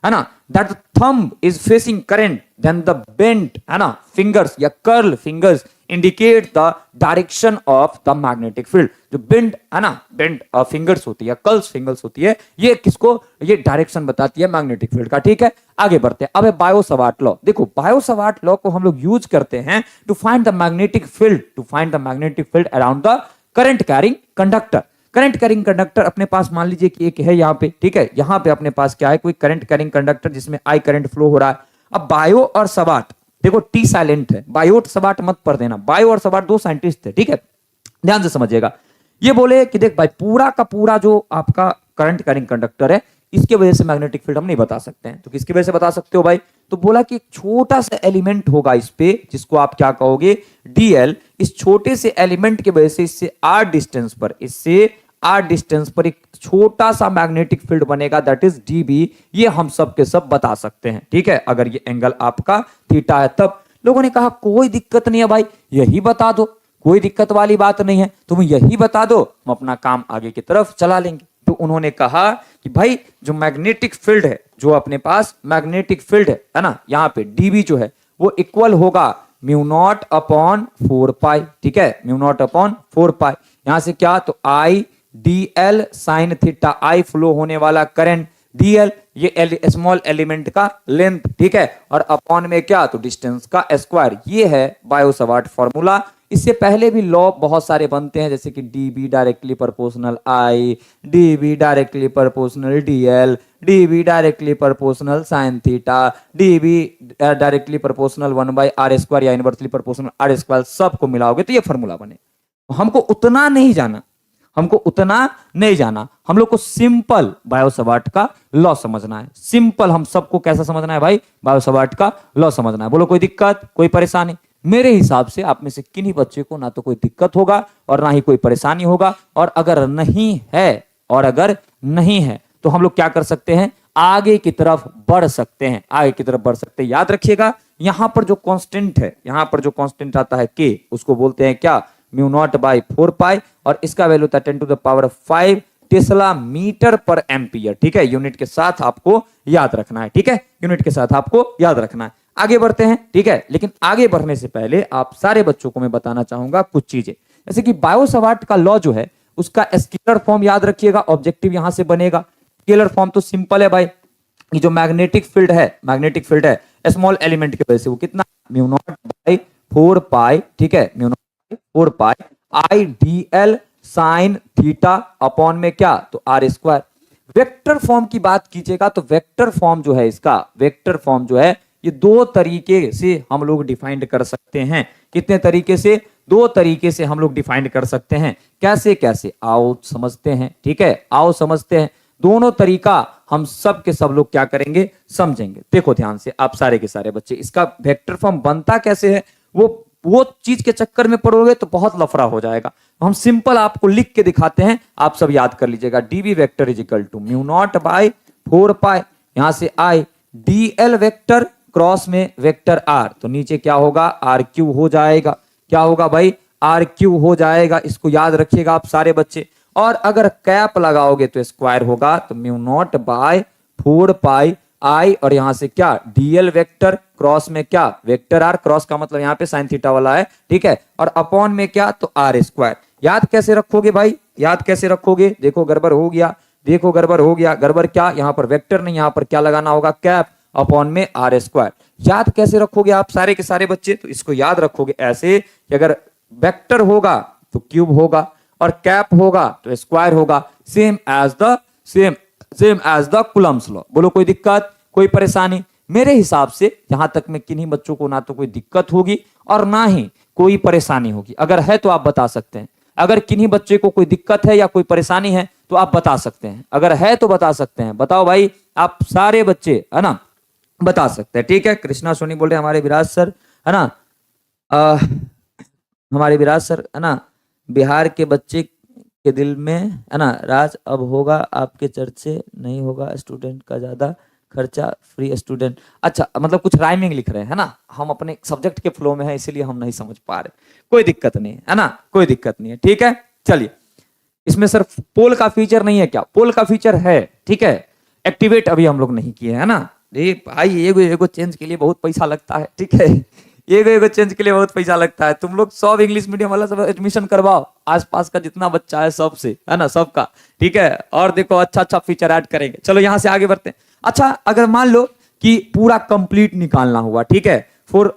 है ना, that thumb is facing current, then the bent, है ना, फिंगर्स या curl fingers indicate the direction of the magnetic field. जो बेंड है ना, बेंड फिंगर्स होती है, कर्ल्स फिंगर्स होती है, ये किसको, ये डायरेक्शन बताती है मैग्नेटिक फील्ड का, ठीक है। आगे बढ़ते हैं, अब है बायो-सवार्ट लॉ। देखो बायो-सवार्ट लॉ को हम लोग यूज करते हैं to find the magnetic field, to find the magnetic field around the current carrying conductor. Current carrying conductor अपने पास मान लीजिए कि एक है यहाँ पे, ठीक है, यहाँ पे अपने पास क्या है, कोई करंट कैरिंग कंडक्टर जिसमें आई करंट फ्लो हो रहा है। अब बायो और सवार्ट, देखो टी साइलेंट है, बायो सवार्ट मत पढ़ देना, बायो और सवार्ट 2 साइंटिस्ट थे, ठीक है, ध्यान से समझिएगा। ये बोले कि देख भाई पूरा का पूरा जो आपका करंट कैरिंग कंडक्टर है, इसके वजह से मैग्नेटिक फील्ड हम नहीं बता सकते हैं। तो किसकी वजह से बता सकते हो भाई, तो बोला कि एक छोटा सा एलिमेंट होगा इस पे, जिसको आप क्या कहोगे, डीएल। इस छोटे से एलिमेंट की वजह से इससे आर डिस्टेंस पर, इससे आर डिस्टेंस पर एक छोटा सा मैग्नेटिक फील्ड बनेगा, दैट इज डीबी। ये हम सब के सब बता सकते हैं, ठीक है, अगर ये एंगल आपका थीटा है तब। लोगों ने कहा कोई दिक्कत नहीं है भाई, यही बता दो, कोई दिक्कत वाली बात नहीं है, तुम यही बता दो, हम अपना काम आगे की तरफ चला लेंगे। तो उन्होंने कहा कि भाई जो मैग्नेटिक फील्ड है, जो अपने पास मैग्नेटिक फील्ड है ना, यहाँ पे डीबी जो है वो इक्वल होगा म्यू नॉट अपॉन 4 पाई, ठीक है, म्यू नॉट अपॉन 4 पाई। यहां से क्या, तो I D l sine theta, I flow होने वाला करंट, डीएल ये स्मॉल एलिमेंट का लेंथ, ठीक है, और अपॉन में क्या, तो डिस्टेंस का स्क्वायर। ये है बायो-सवार्ट फॉर्मूला। इससे पहले भी लॉ बहुत सारे बनते हैं, जैसे कि dB directly proportional I, dB directly proportional dl, dB directly proportional sine theta, dB directly proportional 1/r² या इनवर्सली प्रोपोर्शनल r², सबको मिलाओगे तो ये फॉर्मूला बने। हमको उतना नहीं जाना, हमको उतना नहीं जाना, हम लोग को सिंपल बायो-सवार्ट का लॉ समझना है। सिंपल हम सबको कैसा समझना है भाई, बायो-सवार्ट का लॉ समझना है। बोलो कोई दिक्कत, कोई परेशानी? मेरे हिसाब से आप में से किन्हीं बच्चे को ना तो कोई दिक्कत होगा और ना ही कोई परेशानी होगा। और अगर नहीं है तो हम लोग क्या कर सकते हैं, आगे की तरफ बढ़ सकते हैं, आगे की तरफ बढ़ सकते हैं। याद रखिएगा यहां पर जो कांस्टेंट है, यहां पर जो कांस्टेंट आता है के, उसको बोलते हैं क्या, म्यू नॉट बाई 4 पाई, और इसका वैल्यू था 10⁵ टेस्ला मीटर पर एम्पियर, ठीक है। यूनिट के साथ आपको याद रखना है, ठीक है, यूनिट के साथ आपको याद रखना है। आगे बढ़ते हैं, ठीक है, लेकिन आगे बढ़ने से पहले आप सारे बच्चों को मैं बताना चाहूंगा कुछ चीजें, जैसे कि बायो-सवार्ट का लॉ जो है उसका स्केलर फॉर्म याद रखिएगा, ऑब्जेक्टिव यहां से बनेगा। स्केलर फॉर्म तो सिंपल है भाई, ये जो मैग्नेटिक फील्ड है स्मॉल एलिमेंट की वजह से वो कितना, म्यू नॉट बाई 4 पाई, ठीक है, mu not 4 pi I D l sine theta upon में क्या, तो r²। वेक्टर फॉर्म की बात कीजिएगा तो वेक्टर फॉर्म जो है इसका, वेक्टर फॉर्म जो है ये दो तरीके से हम लोग डिफाइंड कर सकते हैं। कितने तरीके से, दो तरीके से हम लोग डिफाइंड कर सकते हैं। कैसे कैसे, आओ समझते हैं, ठीक है, आओ समझते हैं। दोनों तरीका हम सब के सब लोग क्या करेंगे, समझेंगे। देखो ध्यान से आप सारे के सारे बच्चे, इसका वेक्टर फॉर्म बनता कैसे है, वो चीज के चक्कर में पड़ोगे तो बहुत लफड़ा हो जाएगा। हम सिंपल आपको लिख के दिखाते हैं, आप सब याद कर लीजिएगा। DB vector is equal to mu naught by 4 pi, यहां से I D L vector cross में वेक्टर आर, तो नीचे क्या होगा, r³ हो जाएगा। क्या होगा भाई, r³ हो जाएगा। इसको याद रखिएगा आप सारे बच्चे। और अगर कैप लगाओगे तो स्क्वायर होगा, तो म्यू नॉट बाय 4 पाई आई, और यहां से क्या, डीएल वेक्टर क्रॉस में क्या, वेक्टर आर, क्रॉस का मतलब यहां पे साइन थीटा वाला है, ठीक है, और अपॉन में क्या, तो r²। याद कैसे रखोगे भाई, याद कैसे रखोगे, देखो गड़बड़ हो गया, देखो गड़बड़ हो गया। गड़बड़ क्या, यहां पर वेक्टर नहीं, यहां पर क्या लगाना होगा, कैप, अपॉन में r²। याद कैसे रखोगे आप सारे के सारे बच्चे, तो इसको याद रखोगे ऐसे कि अगर वेक्टर होगा तो क्यूब होगा और कैप होगा तो स्क्वायर होगा, same as the Coulomb's law. बोलो कोई दिक्कत, कोई परेशानी? मेरे हिसाब से यहां तक में किन्हीं बच्चों को ना तो कोई दिक्कत होगी और ना ही कोई परेशानी होगी। अगर है तो आप बता सकते हैं। अगर किन्हीं बच्चे को कोई दिक्कत है या कोई परेशानी है तो आप बता सकते हैं, अगर है तो बता सकते हैं। बताओ भाई, आप सारे बच्चे है ना बता सकते हैं, ठीक है। कृष्णा सोनी बोल रहे हैं हमारे विराज सर, है ना, हमारे विराज सर, है ना, बिहार के बच्चे के दिल में, है ना, राज अब होगा आपके चर्चे, नहीं होगा स्टूडेंट का ज्यादा खर्चा, फ्री स्टूडेंट। अच्छा, मतलब कुछ राइमिंग लिख रहे हैं, है ना, हम अपने सब्जेक्ट के फ्लो में है इसीलिए हम नहीं समझ पा रहे। कोई दिक्कत नहीं है ना, कोई दिक्कत नहीं है, ठीक है। चलिए, इसमें सर पोल का फीचर नहीं है क्या? पोल का फीचर है, ठीक है, एक्टिवेट अभी हम लोग नहीं किए, है ना। भाई एगो चेंज के लिए बहुत पैसा लगता है, ठीक है, एगो चेंज के लिए बहुत पैसा लगता है। तुम लोग सब इंग्लिश मीडियम वाला सब एडमिशन करवाओ, आसपास का जितना बच्चा है सबसे, है ना, सबका, ठीक है। और देखो अच्छा फीचर ऐड करेंगे। चलो यहां से आगे बढ़ते हैं। अच्छा, अगर मान लो कि पूरा कंप्लीट निकालना हुआ, ठीक है, फॉर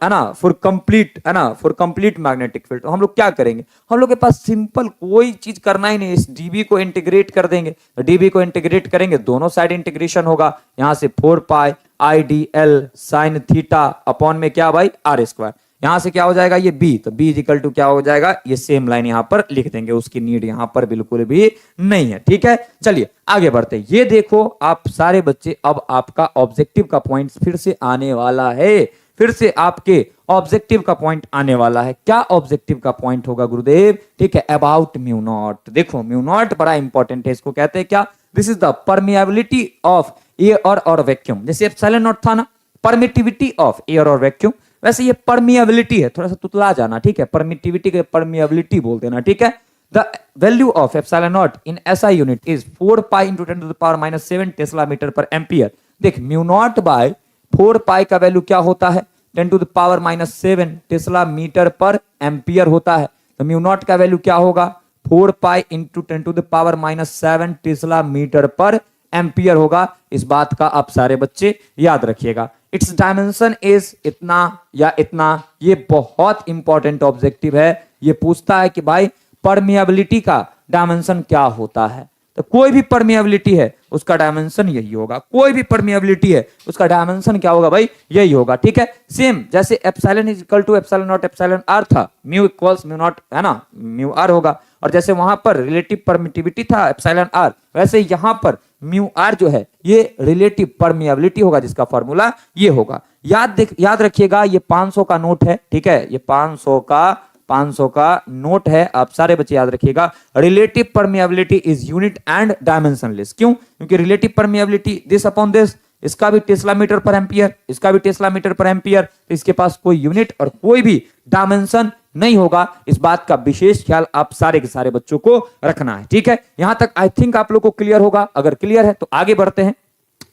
कंप्लीट मैग्नेटिक फील्ड, तो हम लोग क्या करेंगे? हम लोग के पास सिंपल कोई चीज करना ही नहीं, इस डीबी को इंटीग्रेट कर देंगे। डीबी को इंटीग्रेट करेंगे, दोनों साइड इंटीग्रेशन होगा, यहां से 4 pi I D l sine theta upon में क्या भाई, r²। यहां से क्या हो जाएगा, ये b, तो b इक्वल टू क्या हो जाएगा, ये सेम लाइन यहां पर लिख देंगे, उसकी नीड यहां पर बिल्कुल भी नहीं है, ठीक है। चलिए आगे बढ़ते हैं। ये देखो आप सारे बच्चे, अब आपका ऑब्जेक्टिव का पॉइंट फिर से आने वाला है, फिर से आपके ऑब्जेक्टिव का पॉइंट आने वाला है। क्या ऑब्जेक्टिव का पॉइंट होगा गुरुदेव? ठीक है, अबाउट म्यू नॉट। देखो म्यू नॉट बड़ा इंपॉर्टेंट है, इसको कहते हैं क्या, this is the permeability of air और वैक्यूम। जैसे एप्सिलॉन नॉट था ना, परमिटिविटी ऑफ एयर और वैक्यूम, वैसे ये परमिएबिलिटी है, थोड़ा सा तुतला जाना, ठीक है, परमिटिविटी के परमिएबिलिटी बोल देना, ठीक है। The value of epsilon naught in SI unit is 4 pi into 10 to the power minus 7 tesla metre per ampere. देख म्यू नॉट बाय 4 पाई का वैल्यू क्या होता है, 10 to the power minus 7 tesla metre per ampere होता है। तो mu naught का value क्या होगा, 4 pi into 10 to the power minus 7 tesla metre per ampere होगा। इस बात का आप सारे बच्चे याद रखिएगा। इट्स डायमेंशन इज इतना या इतना। ये बहुत इंपॉर्टेंट ऑब्जेक्टिव है। ये पूछता है कि भाई परमिएबिलिटी का डायमेंशन क्या होता है। तो कोई भी परमिएबिलिटी है उसका डायमेंशन यही होगा, कोई भी परमिएबिलिटी है उसका डायमेंशन क्या होगा भाई, यही होगा। ठीक है, सेम जैसे epsilon is equal to epsilon naught epsilon R था, म्यू इक्वल्स म्यू नॉट है ना, म्यू आर होगा। और जैसे वहां पर रिलेटिव परमिटिविटी था एप्सिलॉन आर, वैसे यहां पर म्यू आर जो है ये रिलेटिव परमिएबिलिटी होगा, जिसका फॉर्मूला ये होगा। याद रखिएगा ये 500 का नोट है। ठीक है, ये 500 का नोट है, आप सारे बच्चे याद रखिएगा। Relative permeability is unit and dimensionless. क्यों? क्योंकि relative permeability this upon this, इसका भी टेस्ला मीटर पर एम्पियर, इसका भी टेस्ला मीटर पर एम्पियर, तो इसके पास कोई यूनिट और कोई भी डायमेंशन नहीं होगा। इस बात का विशेष ख्याल आप सारे के सारे बच्चों को रखना है। ठीक है, यहां तक आई थिंक आप लोग को क्लियर होगा। अगर क्लियर है तो आगे बढ़ते हैं।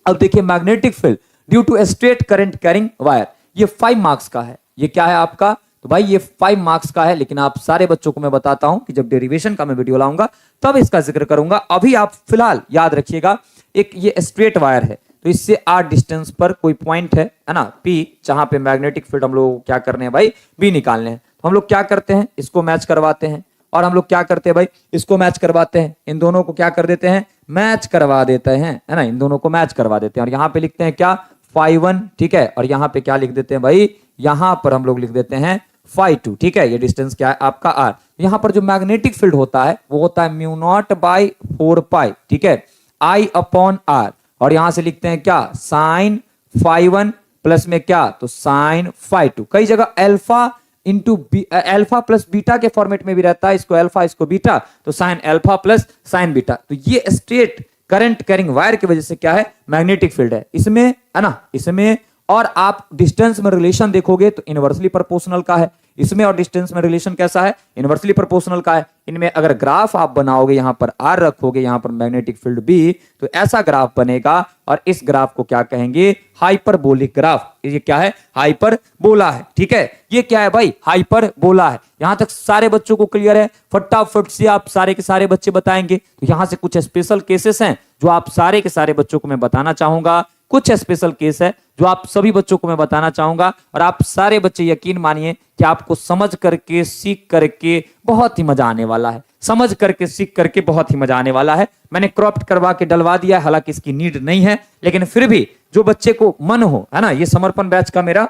अब देखिए magnetic field due to straight current carrying wire, ये 5 मार्क्स का है। ये क्या है आपका, तो भाई ये 5 मार्क्स का है, लेकिन आप सारे बच्चों को मैं बताता हूं कि जब डेरिवेशन का मैं वीडियो लाऊंगा तब इसका जिक्र करूंगा। अभी आप फिलहाल याद रखिएगा, एक ये स्ट्रेट वायर है, तो इससे r डिस्टेंस पर कोई पॉइंट है ना P, जहां पे मैग्नेटिक फील्ड हम लोग क्या करने हैं भाई, B निकालने हैं। तो हम लोग क्या करते हैं, इसको मैच करवाते हैं, और हम लोग क्या करते हैं भाई, इसको मैच करवाते हैं। इन दोनों को क्या कर देते हैं, मैच करवा देते हैं, है ना, इन दोनों को मैच करवा देते हैं। और यहाँ पे लिखते हैं क्या, φ1। ठीक है, और यहाँ पे क्या लिख देते हैं भाई, यहाँ पर हम लोग लिख देते हैं φ2। ठीक है, ये डिस्टेंस क्या है आपका r। यहाँ पर जो मैग्नेटिक फील्ड होता है वो होता है म्यू नॉट बाई 4 पाई। ठीक है, I अपॉन r, और यहां से लिखते हैं क्या, साइन φ1 प्लस में क्या, तो साइन φ2। कई जगह alpha into alpha plus beta के फॉर्मेट में भी रहता है, इसको अल्फा इसको बीटा, तो sine alpha plus sign beta. तो ये स्ट्रेट करंट कैरिंग वायर की वजह से क्या है, मैग्नेटिक फील्ड है इसमें, है ना, इसमें। और आप डिस्टेंस में रिलेशन देखोगे तो इनवर्सली प्रोपोर्शनल का है इसमें, और डिस्टेंस में रिलेशन कैसा है, इनवर्सली प्रोपोर्शनल का है। इनमें अगर ग्राफ आप बनाओगे, यहां पर आर रखोगे, यहां पर मैग्नेटिक फील्ड बी, तो ऐसा ग्राफ बनेगा। और इस ग्राफ को क्या कहेंगे, हाइपरबोलिक ग्राफ। ये क्या है, हाइपरबोला है। ठीक है, ये क्या है भाई, हाइपरबोला है। यहां तक सारे बच्चों को क्लियर है? फटाफट से आप सारे के सारे बच्चे बताएंगे। तो यहां से कुछ स्पेशल केसेस हैं जो आप सारे के सारे बच्चों को मैं बताना चाहूंगा। कुछ स्पेशल केस है जो आप सभी बच्चों को मैं बताना चाहूंगा, और आप सारे बच्चे यकीन मानिए कि आपको समझ करके सीख करके बहुत ही मजा आने वाला है। समझ करके सीख करके बहुत ही मजा आने वाला है। मैंने क्रॉप्ड करवा के डलवा दिया, हालांकि इसकी नीड नहीं है, लेकिन फिर भी जो बच्चे को मन हो, है ना, ये समर्पण बैच का मेरा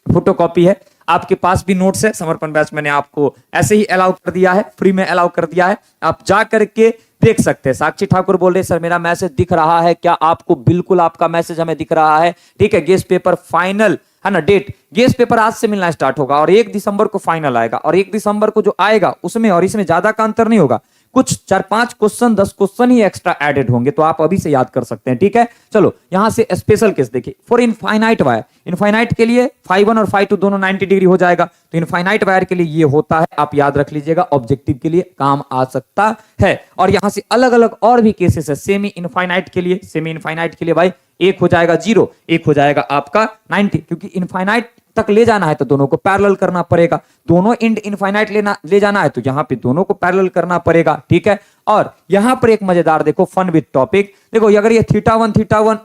फोटोकॉपी है, आपके पास भी नोट्स है। समर्पण बैच मैंने आपको ऐसे ही अलाउ कर दिया है, फ्री में अलाउ कर दिया है, आप जा करके देख सकते हैं। साक्षी ठाकुर बोल रहे सर मेरा मैसेज दिख रहा है क्या आपको? बिल्कुल आपका मैसेज हमें दिख रहा है। ठीक है, गेस्ट पेपर फाइनल है ना, डेट गेस्ट पेपर आज से मिलना स्टार्ट होगा, और 1 दिसंबर को फाइनल आएगा, और 1 दिसंबर को जो आएगा उसमें और इसमें ज्यादा का अंतर नहीं होगा। कुछ 4-5 क्वेश्चन 10 क्वेश्चन ही एक्स्ट्रा एडेड होंगे, तो आप अभी से याद कर सकते हैं। ठीक है, चलो यहां से स्पेशल केस देखिए। फॉर इनफाइनाइट वायर, इनफाइनाइट के लिए φ1 और φ2 दोनों 90 डिग्री हो जाएगा। तो इनफाइनाइट वायर के लिए ये होता है, आप याद रख लीजिएगा, ऑब्जेक्टिव के लिए काम आ सकता है। और यहां से अलग अलग और भी केसेस है। सेमी इनफाइनाइट के लिए, सेमी इनफाइनाइट के लिए भाई एक हो जाएगा 0, एक हो जाएगा आपका 90, क्योंकि इनफाइनाइट तक ले जाना है तो दोनों को पैरेलल करना पड़ेगा। दोनों एंड इनफाइनाइट ले जाना है तो यहां पे दोनों को पैरेलल करना पड़ेगा। ठीक है, और यहां पर एक मजेदार देखो, फन विद टॉपिक देखो, अगर ये θ1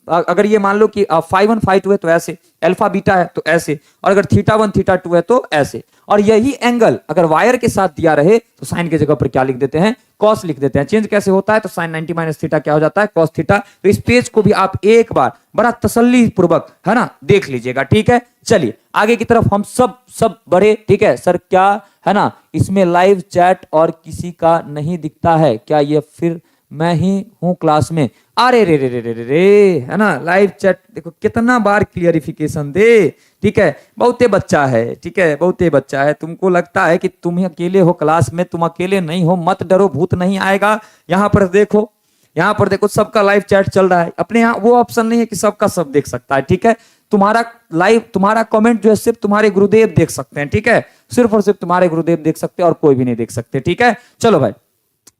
अगर ये मान लो कि φ1 φ2 है तो ऐसे, अल्फा बीटा है तो ऐसे, और अगर θ1 θ2 है तो ऐसे। और यही एंगल अगर वायर के साथ दिया रहे तो साइन की जगह पर क्या लिख देते हैं, कॉस लिख देते हैं। चेंज कैसे होता है, तो साइन 90 माइनस थीटा क्या हो जाता है, कॉस थीटा। तो इस पेज को भी आप एक बार बड़ा तसल्ली पूर्वक, है ना, देख लीजिएगा। ठीक है, चलिए आगे की तरफ हम सब बढ़े। ठीक है सर, क्या है ना, इसमें लाइव चैट और किसी का नहीं दिखता है क्या, ये फिर मैं ही हूं क्लास में? अरे रे रे रे रे रे, है ना, लाइव चैट देखो कितना बार क्लियरिफिकेशन दे। ठीक है, बहुते बच्चा है, ठीक है, बहुते बच्चा है। तुमको लगता है कि तुम अकेले हो क्लास में, तुम अकेले नहीं हो, मत डरो, भूत नहीं आएगा। यहां पर देखो, यहाँ पर देखो सबका लाइव चैट चल रहा है, अपने यहाँ वो ऑप्शन नहीं है कि सबका सब देख सकता है, ठीक है। तुम्हारा लाइव, तुम्हारा कमेंट जो है सिर्फ तुम्हारे गुरुदेव देख सकते हैं, ठीक है, सिर्फ और सिर्फ तुम्हारे गुरुदेव देख सकते हैं और कोई भी नहीं देख सकते, ठीक है। चलो भाई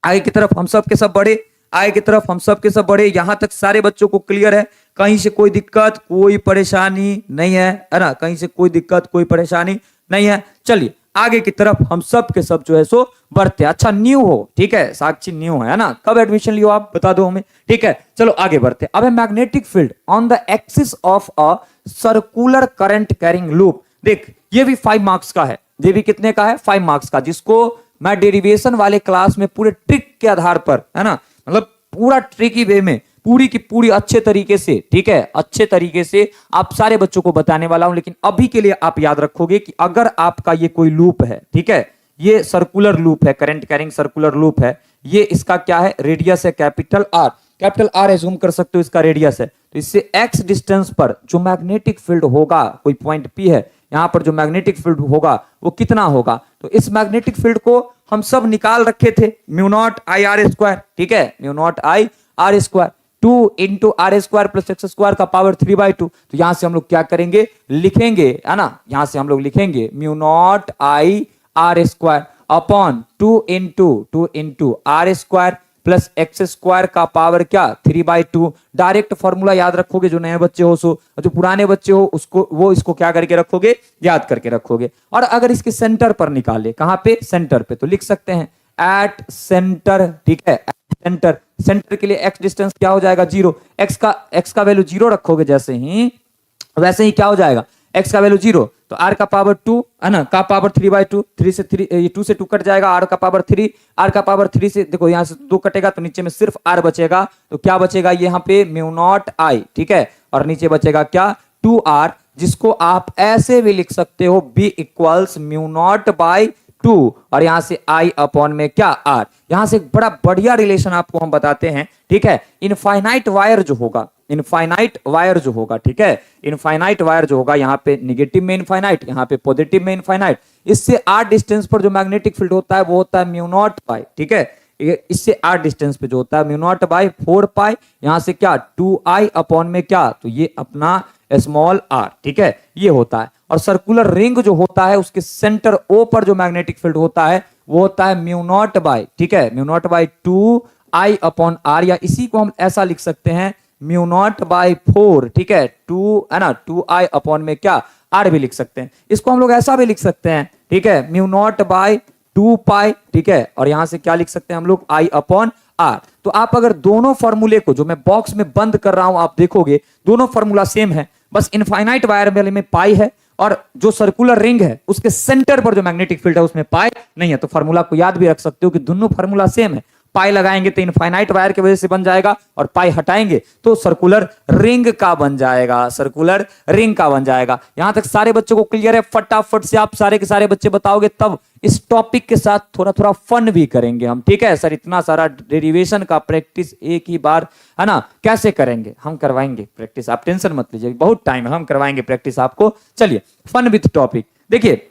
आगे की तरफ हम सब के सब बढ़े, आगे की तरफ हम सब के सब बढ़े। यहां तक सारे बच्चों को क्लियर है, कहीं से कोई दिक्कत कोई परेशानी नहीं है ना, कहीं से कोई दिक्कत कोई परेशानी नहीं है। चलिए आगे की तरफ हम सब के सब जो है सो बढ़ते। अच्छा न्यू हो, ठीक है, साक्षी न्यू है ना, कब एडमिशन लियो आप बता दो हमें, ठीक है। चलो आगे बढ़ते। अब है magnetic field on the axis of a circular current carrying loop. देख ये भी 5 मार्क्स का है, ये भी कितने का है, 5 मार्क्स का, जिसको मैं डेरिवेशन वाले क्लास में पूरे ट्रिक के आधार पर, है ना, मतलब पूरा ट्रिकी वे में पूरी की पूरी अच्छे तरीके से, ठीक है, अच्छे तरीके से आप सारे बच्चों को बताने वाला हूं। लेकिन अभी के लिए आप याद रखोगे कि अगर आपका ये कोई लूप है, ठीक है, ये सर्कुलर लूप है, करंट कैरिंग सर्कुलर लूप है, ये इसका क्या है, रेडियस है capital R, capital R assume कर सकते हो इसका रेडियस है। तो इससे एक्स डिस्टेंस पर जो मैग्नेटिक फील्ड होगा, कोई पॉइंट पी है, यहां पर जो मैग्नेटिक फील्ड होगा वो कितना होगा। तो इस मैग्नेटिक फील्ड को हम सब निकाल रखे थे, mu naught I R square, ठीक है, mu naught I R square, 2 into R square plus X square का पावर 3/2। तो यहां से हम लोग क्या करेंगे, लिखेंगे, है ना, यहां से हम लोग लिखेंगे mu naught I R square upon 2 into R square plus X square का पावर क्या 3/2। डायरेक्ट फॉर्मूला याद रखोगे, जो नए बच्चे हो सो, जो पुराने बच्चे हो उसको वो इसको क्या करके रखोगे, याद करके रखोगे। और अगर इसके सेंटर पर निकाले, कहां पे, सेंटर पे, तो लिख सकते हैं एट सेंटर, ठीक है, सेंटर, सेंटर के लिए एक्स डिस्टेंस क्या हो जाएगा 0, एक्स का वैल्यू 0 रखोगे जैसे ही, वैसे ही क्या हो जाएगा, एक्स का वैल्यू 0, तो आर का पावर 2, है ना, का पावर 3/2, 3 से 3, 2 से 2 कट जाएगा, आर का पावर 3, आर का पावर 3 से देखो यहां से 2 कटेगा तो नीचे में सिर्फ आर बचेगा, तो क्या बचेगा यहाँ पे म्यू नॉट आई, ठीक है, और नीचे बचेगा क्या 2r, जिसको आप ऐसे भी लिख सकते हो b equals mu naught by 2, और यहां से I अपॉन में क्या R। यहां से एक बड़ा बढ़िया रिलेशन आपको हम बताते हैं, ठीक है। इनफाइनाइट वायर जो होगा, इनफाइनाइट वायर जो होगा, ठीक है, इनफाइनाइट वायर जो होगा, यहाँ पे निगेटिव में इनफाइनाइट, यहाँ पे पॉजिटिव में इनफाइनाइट, इससे r डिस्टेंस पर जो मैग्नेटिक फील्ड होता है वो होता है म्यू नॉट बाई, ठीक है, इससे r डिस्टेंस पे जो होता है म्यू नॉट बाई 4 पाई, यहां से क्या 2i अपॉन में क्या, तो ये अपना स्मॉल r, ठीक है, ये होता है। और सर्कुलर रिंग जो होता है उसके सेंटर O पर जो मैग्नेटिक फील्ड होता है वो होता है म्यू नॉट बाई, ठीक है, mu naught by 2i upon r, या इसी को हम ऐसा लिख सकते हैं म्यू नॉट बाई 4, ठीक है, 2 है ना, 2i अपॉन में क्या r भी लिख सकते हैं। इसको हम लोग ऐसा भी लिख सकते हैं, ठीक है, म्यू नॉट बाई 2 पाई, ठीक है, और यहां से क्या लिख सकते हैं हम लोग i अपॉन r। तो आप अगर दोनों फॉर्मूले को जो मैं बॉक्स में बंद कर रहा हूं आप देखोगे दोनों फॉर्मूला सेम है, बस इनफाइनाइट वायर वाले में पाई है और जो सर्कुलर रिंग है उसके सेंटर पर जो मैग्नेटिक फील्ड है उसमें पाई नहीं है। तो फॉर्मूला को याद भी रख सकते हो कि दोनों फॉर्मूला सेम है, पाई लगाएंगे तो इनफाइनाइट वायर की वजह से बन जाएगा और पाई हटाएंगे तो सर्कुलर रिंग का बन जाएगा, सर्कुलर रिंग का बन जाएगा। यहां तक सारे बच्चों को क्लियर है? फटाफट से आप सारे के सारे बच्चे बताओगे तब इस टॉपिक के साथ थोड़ा थोड़ा फन भी करेंगे हम, ठीक है सर? इतना सारा डेरिवेशन का प्रैक्टिस एक ही बार, है ना, कैसे करेंगे? हम करवाएंगे प्रैक्टिस, आप टेंशन मत लीजिए, बहुत टाइम है, हम करवाएंगे प्रैक्टिस आपको। चलिए फन विथ टॉपिक। देखिए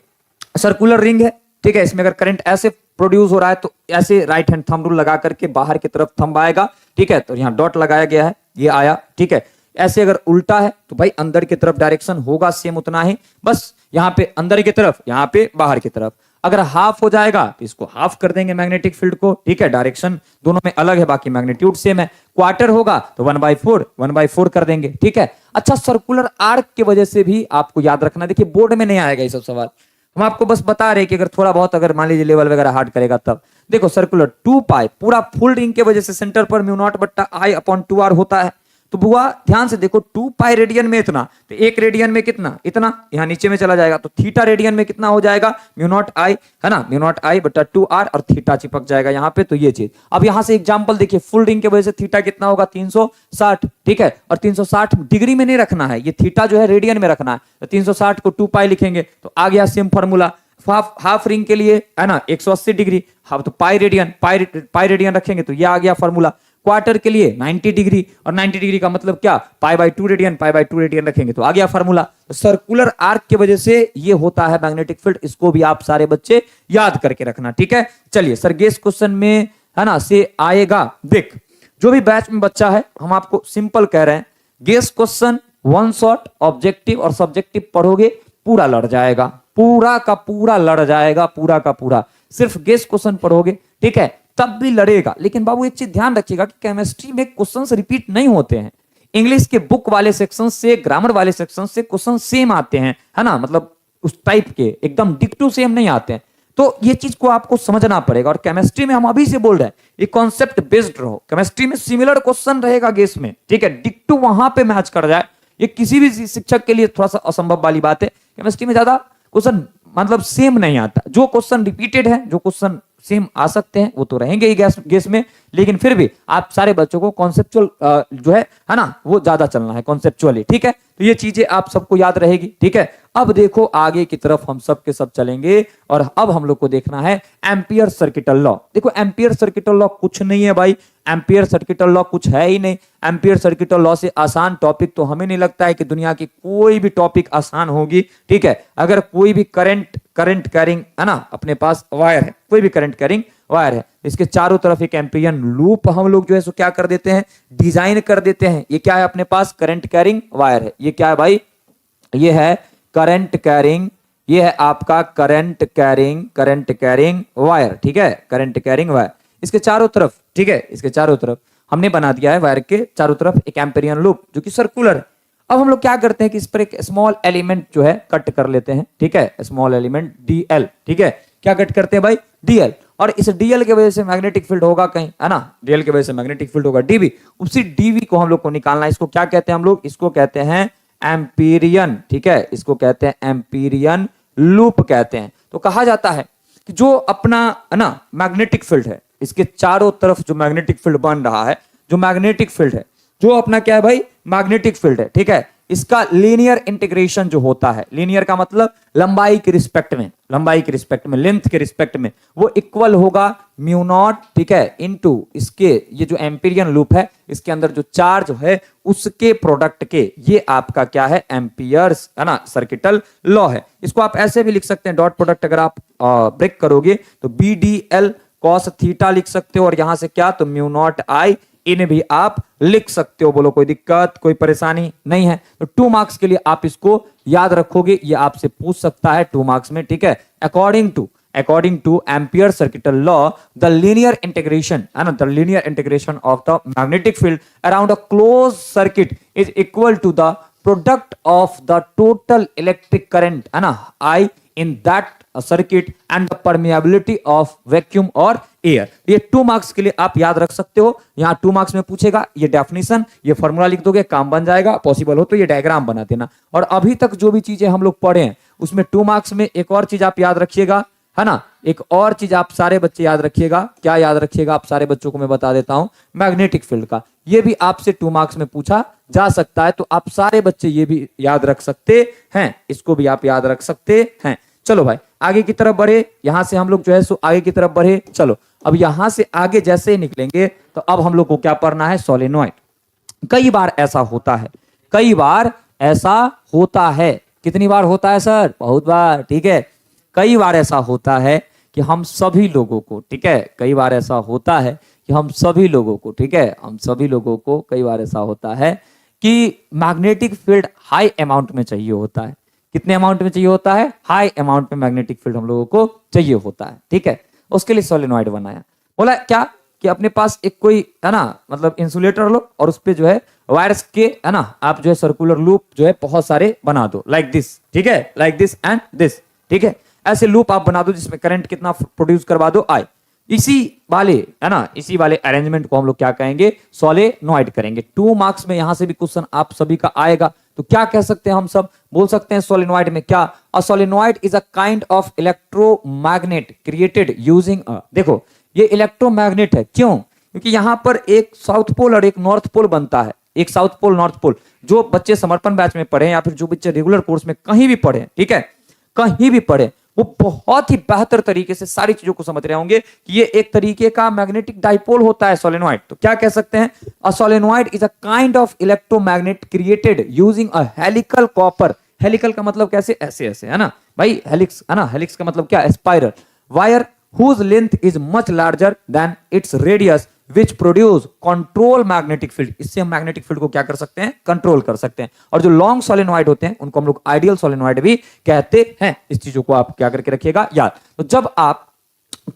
सर्कुलर रिंग है, ठीक है, इसमें अगर करंट ऐसे प्रोड्यूस हो रहा है तो ऐसे राइट हैंड थंब रूल लगा करके बाहर की तरफ थंब आएगा, ठीक है, तो यहाँ डॉट लगाया गया है, ये आया, ठीक है। ऐसे अगर उल्टा है तो भाई अंदर की तरफ डायरेक्शन होगा सेम उतना ही, बस यहाँ पे अंदर की तरफ, यहाँ पे बाहर की तरफ। अगर हाफ हो जाएगा तो इसको हाफ कर देंगे मैग्नेटिक फील्ड को, ठीक है, डायरेक्शन दोनों में अलग है बाकी मैग्नीट्यूड सेम है। क्वार्टर होगा तो 1/4 कर देंगे, ठीक है। अच्छा सर्कुलर आर्क की वजह से भी आपको याद रखना, देखिए बोर्ड में नहीं आएगा ये सब सवाल, हम आपको बस बता रहे कि अगर थोड़ा बहुत अगर मान लीजिए लेवल वगैरह हार्ड करेगा तब। देखो सर्कुलर 2 पाई पूरा फुल रिंग के वजह से सेंटर पर म्यू नॉट बट्टा I अपॉन 2R होता है, तो बुआ ध्यान से देखो 2 पाई रेडियन में इतना, तो 1 रेडियन में कितना, इतना, यहां नीचे में चला जाएगा तो थीटा रेडियन में कितना हो जाएगा, म्यू नॉट I, है ना, म्यू नॉट I बट्टा 2R और थीटा चिपक जाएगा यहाँ पे। तो ये चीज अब यहां से एग्जांपल देखिए, फुल रिंग के वजह से थीटा कितना होगा 360, ठीक है, और 360 डिग्री में नहीं रखना है, ये थीटा जो है रेडियन में रखना है, तो 360 को 2 पाई लिखेंगे तो आ गया सेम फॉर्मूला। हाफ रिंग के लिए है ना 180 डिग्री, हाफ तो पाई रेडियन रखेंगे तो ये आ गया फॉर्मूला। क्वार्टर के लिए 90 डिग्री, और 90 डिग्री का मतलब क्या, पाई/2 रेडियन रखेंगे तो आ गया फॉर्मूला। सर्कुलर आर्क की वजह से ये होता है मैग्नेटिक फील्ड, इसको भी आप सारे बच्चे याद करके रखना, ठीक है। चलिए सर गेस क्वेश्चन में, है ना, से आएगा, देख जो भी बैच में बच्चा है, हम आपको सिंपल कह रहे हैं, guess question, one shot, objective और सब्जेक्टिव पढ़ोगे, पूरा लड़ जाएगा, पूरा का पूरा लड़ जाएगा, पूरा का पूरा। सिर्फ गेस क्वेश्चन पढ़ोगे, ठीक है, तब भी लड़ेगा। लेकिन बाबू एक चीज ध्यान रखिएगा कि केमिस्ट्री में क्वेश्चंस रिपीट नहीं होते हैं। इंग्लिश के बुक वाले सेक्शन से, ग्रामर वाले सेक्शन से क्वेश्चन सेम आते हैं, है ना, मतलब उस टाइप के एकदम डिक्टू सेम नहीं आते हैं। तो ये चीज को आपको समझना पड़ेगा। और केमिस्ट्री में हम अभी से बोल रहे हैं, ये कॉन्सेप्ट बेस्ड रहो। केमिस्ट्री में सिमिलर क्वेश्चन रहेगा गेस में, ठीक है, डिक्टू वहां पे मैच कर जाए, ये किसी भी शिक्षक के लिए थोड़ा सा असंभव वाली बात है। केमिस्ट्री में ज्यादा क्वेश्चन मतलब सेम नहीं आता। जो क्वेश्चन रिपीटेड है, जो क्वेश्चन सेम आ सकते हैं, वो तो रहेंगे ही गेस में, लेकिन फिर भी आप सारे बच्चों को कॉन्सेप्चुअल जो है ना, वो ज्यादा चलना है कॉन्सेप्चुअली, ठीक है। तो ये चीजें आप सबको याद रहेगी, ठीक है। अब देखो आगे की तरफ हम सब के सब चलेंगे, और अब हम लोग को देखना है एम्पियर सर्किटल लॉ। देखो एम्पियर सर्किटल लॉ कुछ नहीं है भाई, एम्पियर सर्किटल लॉ कुछ है ही नहीं। एम्पियर सर्किटल लॉ से आसान टॉपिक तो हमें नहीं लगता है कि दुनिया की कोई भी टॉपिक आसान होगी, ठीक है। अगर कोई भी करंट कैरिंग है ना, अपने पास वायर है, कोई भी करंट कैरिंग वायर है, इसके चारों तरफ एक एम्पियर लूप हम लोग जो है सो क्या कर देते हैं, डिजाइन कर देते हैं। ये क्या है अपने पास, करंट कैरिंग वायर है। ये क्या है भाई, ये है करंट कैरिंग, ये है आपका करंट कैरिंग वायर, ठीक है, करंट कैरिंग वायर। इसके चारों तरफ, ठीक है, इसके चारों तरफ हमने बना दिया है वायर के चारों तरफ एक एम्पियर लूप जो कि सर्कुलर है। अब हम लोग क्या करते हैं कि इस पर एक स्मॉल एलिमेंट जो है कट कर लेते हैं, ठीक है, स्मॉल एलिमेंट डीएल, ठीक है। क्या कट करते हैं भाई, डीएल। और इस डीएल के वजह से मैग्नेटिक फील्ड होगा कहीं, है ना, डीएल की वजह से मैग्नेटिक फील्ड होगा डीवी। उसी डीवी को हम लोग को निकालना है। इसको क्या कहते हैं हम लोग, इसको कहते हैं एम्पीरियन, ठीक है, इसको कहते हैं एम्पीरियन लूप कहते हैं। तो कहा जाता है कि जो अपना है ना मैग्नेटिक फील्ड है, इसके चारों तरफ जो मैग्नेटिक फील्ड बन रहा है, जो मैग्नेटिक फील्ड है, जो अपना क्या है भाई, मैग्नेटिक फील्ड है, ठीक है, इसका लीनियर इंटीग्रेशन जो होता है, लीनियर का मतलब लंबाई के रिस्पेक्ट में, लंबाई के रिस्पेक्ट में, लेंथ के रिस्पेक्ट में, वो इक्वल होगा म्यू नॉट, ठीक है, इनटू इसके ये जो एम्पीरियन लूप है, इसके अंदर जो चार्ज है उसके प्रोडक्ट के, ये आपका क्या है, एम्पियर्स, है ना, सर्किटल लॉ है। इसको आप ऐसे भी लिख सकते हैं, डॉट प्रोडक्ट अगर आप ब्रेक करोगे तो B D L cos theta लिख सकते हो, और यहां से क्या, तो म्यू नॉट आई इन्हें भी आप लिख सकते हो। बोलो कोई दिक्कत, कोई परेशानी नहीं है। तो 2 मार्क्स के लिए आप इसको याद रखोगे, ये आपसे पूछ सकता है 2 मार्क्स में, ठीक है। According to Ampere circuital law, the linear integration, है ना, the linear integration of the magnetic field around a close circuit is equal to the product of the total electric current, है ना, I in that circuit and the permeability of vacuum और air. ये 2 marks के लिए आप याद रख सकते हो। यहां 2 मार्क्स में पूछेगा, ये डेफिनेशन, ये फॉर्मूला लिख दोगे, काम बन जाएगा। पॉसिबल हो तो ये डायग्राम बना देना। और अभी तक जो भी चीजें हम लोग पढ़े हैं उसमें 2 मार्क्स में एक और चीज आप याद रखिएगा, है ना, एक और चीज आप सारे बच्चे याद रखिएगा। क्या याद रखिएगा आप सारे बच्चों को मैं बता देता हूं, मैग्नेटिक फील्ड का। ये भी आपसे 2 मार्क्स में पूछा जा सकता है, तो आप सारे बच्चे ये भी याद रख सकते हैं, इसको भी आप याद रख सकते हैं। चलो भाई आगे की तरफ बढ़े, यहां से हम लोग जो है सो आगे की तरफ बढ़े। चलो अब यहां से आगे जैसे ही निकलेंगे तो अब हम लोग को क्या पढ़ना है, सोलेनॉइड। कई बार ऐसा होता है, कई बार ऐसा होता है। कितनी बार होता है सर, बहुत बार, ठीक है। कई बार ऐसा होता है कि हम सभी लोगों को, ठीक है, कई बार ऐसा होता है कि हम सभी लोगों को, ठीक है, हम सभी लोगों को कई बार ऐसा होता है कि मैग्नेटिक फील्ड हाई अमाउंट में चाहिए होता है। कितने अमाउंट में चाहिए होता है, हाई अमाउंट में मैग्नेटिक फील्ड हम लोगों को चाहिए होता है, ठीक है। उसके लिए सोलेनॉइड बनाया। बोला क्या कि अपने पास एक कोई, है ना, मतलब इंसुलेटर लो और उस पे जो है वायर्स के, है ना, आप जो है सर्कुलर लूप जो है बहुत सारे बना दो, लाइक दिस, ठीक है, लाइक दिस एंड दिस, ठीक है। ऐसे लूप आप बना दो जिसमें करंट कितना प्रोड्यूस करवा दो, आई। इसी वाले, है ना, इसी वाले अरेंजमेंट को हम लोग क्या कहेंगे, सोलेनॉइड करेंगे। 2 मार्क्स में यहां से भी क्वेश्चन आप सभी का आएगा। तो क्या कह सकते हैं हम सब, बोल सकते हैं सोलेनॉइड में क्या, a solenoid is a kind of electromagnet created using a, देखो ये इलेक्ट्रोमैग्नेट है, क्यों, क्योंकि यहां पर एक साउथ पोल और एक नॉर्थ पोल बनता है, एक साउथ पोल नॉर्थ पोल। जो बच्चे समर्पण बैच में पढ़े या फिर जो बच्चे रेगुलर कोर्स में कहीं भी पढ़े, ठीक है, कहीं भी पढ़े, वो बहुत ही बेहतर तरीके से सारी चीजों को समझ रहे होंगे कि ये एक तरीके का मैग्नेटिक डाइपोल होता है सोलेनॉइड। तो क्या कह सकते हैं, a solenoid is a kind of electromagnet created using a helical copper. Helical का मतलब कैसे, ऐसे ऐसे, है ना भाई, हेलिक्स, है ना, हेलिक्स का मतलब क्या, spiral wire whose length is much larger than its radius which produce control magnetic field. इससे हम मैग्नेटिक फील्ड को क्या कर सकते हैं, कंट्रोल कर सकते हैं। और जो लॉन्ग सोलेनॉइड होते हैं उनको हम लोग आइडियल सोलेनॉइड भी कहते हैं। इस चीजों को आप क्या करके रखिएगा याद। तो जब आप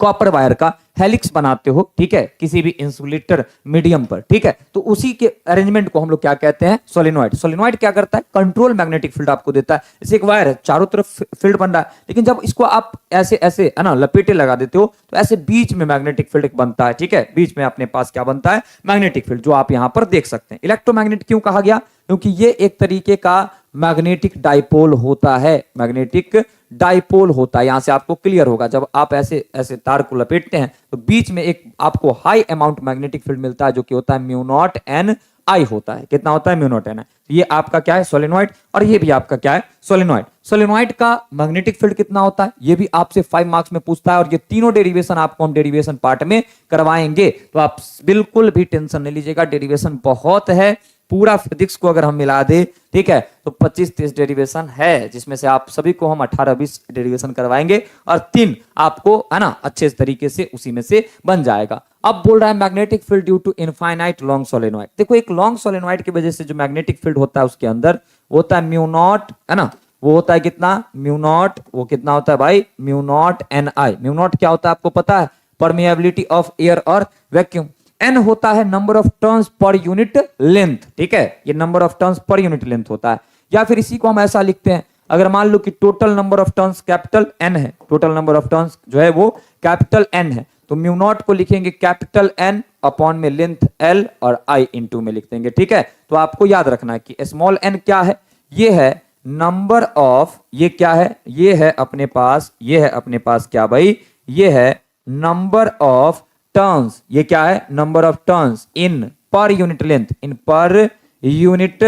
कॉपर वायर का हेलिक्स बनाते हो, ठीक है, किसी भी इंसुलेटर मीडियम पर, ठीक है, तो उसी के अरेंजमेंट को हम लोग क्या कहते हैं, सोलेनॉइड। सोलेनॉइड क्या करता है, कंट्रोल मैग्नेटिक फील्ड आपको देता है। जैसे एक वायर है, चारों तरफ फील्ड बन रहा है, लेकिन जब इसको आप ऐसे ऐसे है ना लपेटे लगा देते हो तो ऐसे बीच में मैग्नेटिक फील्ड बनता है, ठीक है, बीच में अपने पास क्या बनता है, मैग्नेटिक फील्ड, जो आप यहां पर देख सकते हैं। इलेक्ट्रोमैग्नेट क्यों कहा गया, क्योंकि ये एक तरीके का मैग्नेटिक डाइपोल होता है, मैग्नेटिक डाइपोल होता है। यहां से आपको क्लियर होगा, जब आप ऐसे ऐसे तार को लपेटते हैं तो बीच में एक आपको हाई अमाउंट मैग्नेटिक फील्ड मिलता है, जो कि होता है म्यू नॉट एन आई होता है। कितना होता है, म्यू नॉट एन आई। ये आपका क्या है, सोलेनॉइड, और ये भी आपका क्या है, सोलेनॉइड। सोलेनॉइड का मैग्नेटिक फील्ड कितना होता है, ये भी आपसे 5 मार्क्स में पूछता है, और ये तीनों डेरिवेशन आपको हम डेरिवेशन पार्ट में करवाएंगे, तो आप बिल्कुल भी टेंशन नहीं लीजिएगा। डेरिवेशन बहुत है, पूरा फिजिक्स को अगर हम मिला दे, ठीक है, तो 25-30 डेरिवेशन है, जिसमें से आप सभी को हम 18-20 डेरिवेशन करवाएंगे, और 3 आपको है ना अच्छे तरीके से उसी में से बन जाएगा। अब बोल रहा है magnetic field due to infinite long solenoid. देखो एक लॉन्ग सोलेनॉइड की वजह से जो मैग्नेटिक फील्ड होता है उसके अंदर होता है म्यू नॉट, है ना, वो होता है कितना, म्यू नॉट, वो कितना होता है भाई, mu not an I. Mu naught क्या होता है आपको पता है, परमिएबिलिटी ऑफ एयर और वैक्यूम। एन होता है number of turns per unit length, ठीक है, ये number of turns per unit length होता है। या फिर इसी को हम ऐसा लिखते हैं, अगर मान लो कि total number of turns capital N है, टोटल नंबर ऑफ टर्न्स जो है वो कैपिटल एन है, तो म्यू नॉट को लिखेंगे कैपिटल एन अपॉन में लेंथ एल और आई इंटू में लिख देंगे, ठीक है। तो आपको याद रखना है कि स्मॉल एन क्या है, ये है नंबर ऑफ, ये क्या है, ये है अपने पास, ये है अपने पास क्या भाई, ये है नंबर ऑफ टर्न्स, ये क्या है, number of turns in per unit length, in per unit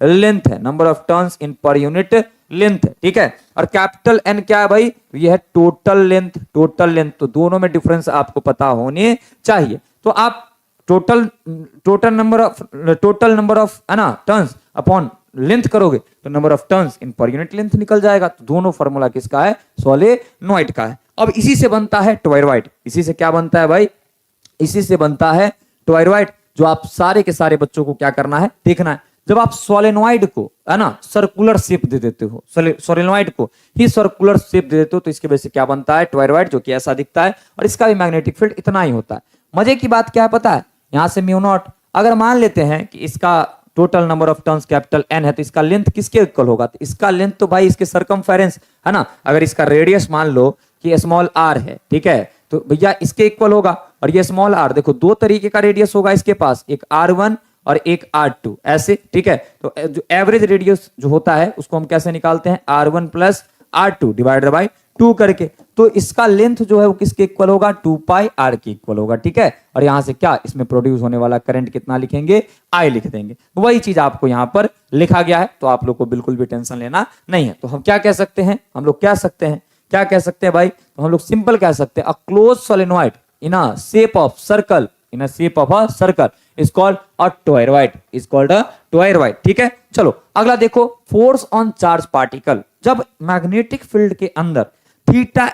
length है, number of turns in per unit length है, ठीक है। और कैपिटल एन क्या है भाई, ये है टोटल लेंथ, टोटल लेंथ, तो दोनों में डिफरेंस आपको पता होने चाहिए। तो आप टोटल नंबर ऑफ है ना टर्न्स अपॉन लेंथ करोगे तो number of turns in per unit length निकल जाएगा। तो दोनों फॉर्मूला किसका है, सोलेनॉइड का है। अब इसी से बनता है टोरॉइड। इसी से क्या बनता है भाई, इसी से बनता है टोरॉइड, जो आप सारे के सारे बच्चों को क्या करना है, देखना है। जब आप सोलेनॉइड को है ना सर्कुलर शेप दे देते हो, सोलेनॉइड को ही सर्कुलर शेप दे देते हो, तो इसके वजह से क्या बनता है, टोरॉइड, जो कि ऐसा दिखता है, और इसका भी मैग्नेटिक फील्ड इतना ही होता है। मजे की बात क्या है पता है, यहां से म्यू नॉट, अगर मान लेते हैं कि इसका total number of turns capital N है, तो इसका लेंथ किसके इक्वल होगा, तो इसका लेंथ तो भाई इसके सरकमफेरेंस है ना, अगर इसका रेडियस मान लो कि स्मॉल आर है, ठीक है, तो भैया इसके इक्वल होगा। और ये स्मॉल आर, देखो दो तरीके का रेडियस होगा इसके पास, एक R1 और एक R2 ऐसे, ठीक है। तो जो एवरेज रेडियस जो होता है उसको हम कैसे निकालते हैं, R1 plus R2 divided by 2 करके, तो इसका लेंथ जो है वो किसके इक्वल होगा, 2 पाई R के इक्वल होगा, ठीक है। और यहां से क्या, इसमें प्रोड्यूस होने वाला करंट कितना लिखेंगे, I लिख देंगे। वही चीज आपको यहां पर लिखा गया है, तो आप लोग को बिल्कुल भी टेंशन लेना नहीं है। तो हम क्या कह सकते हैं, हम लोग क्या सकते हैं, क्या कह सकते हैं भाई, तो हम लोग सिंपल कह सकते हैं, a close solenoid in a shape of circle, in a shape of a circle is called a toroid, is called a toroid, ठीक है। चलो अगला देखो, फोर्स ऑन चार्ज पार्टिकल। जब मैग्नेटिक फील्ड के अंदर थीटा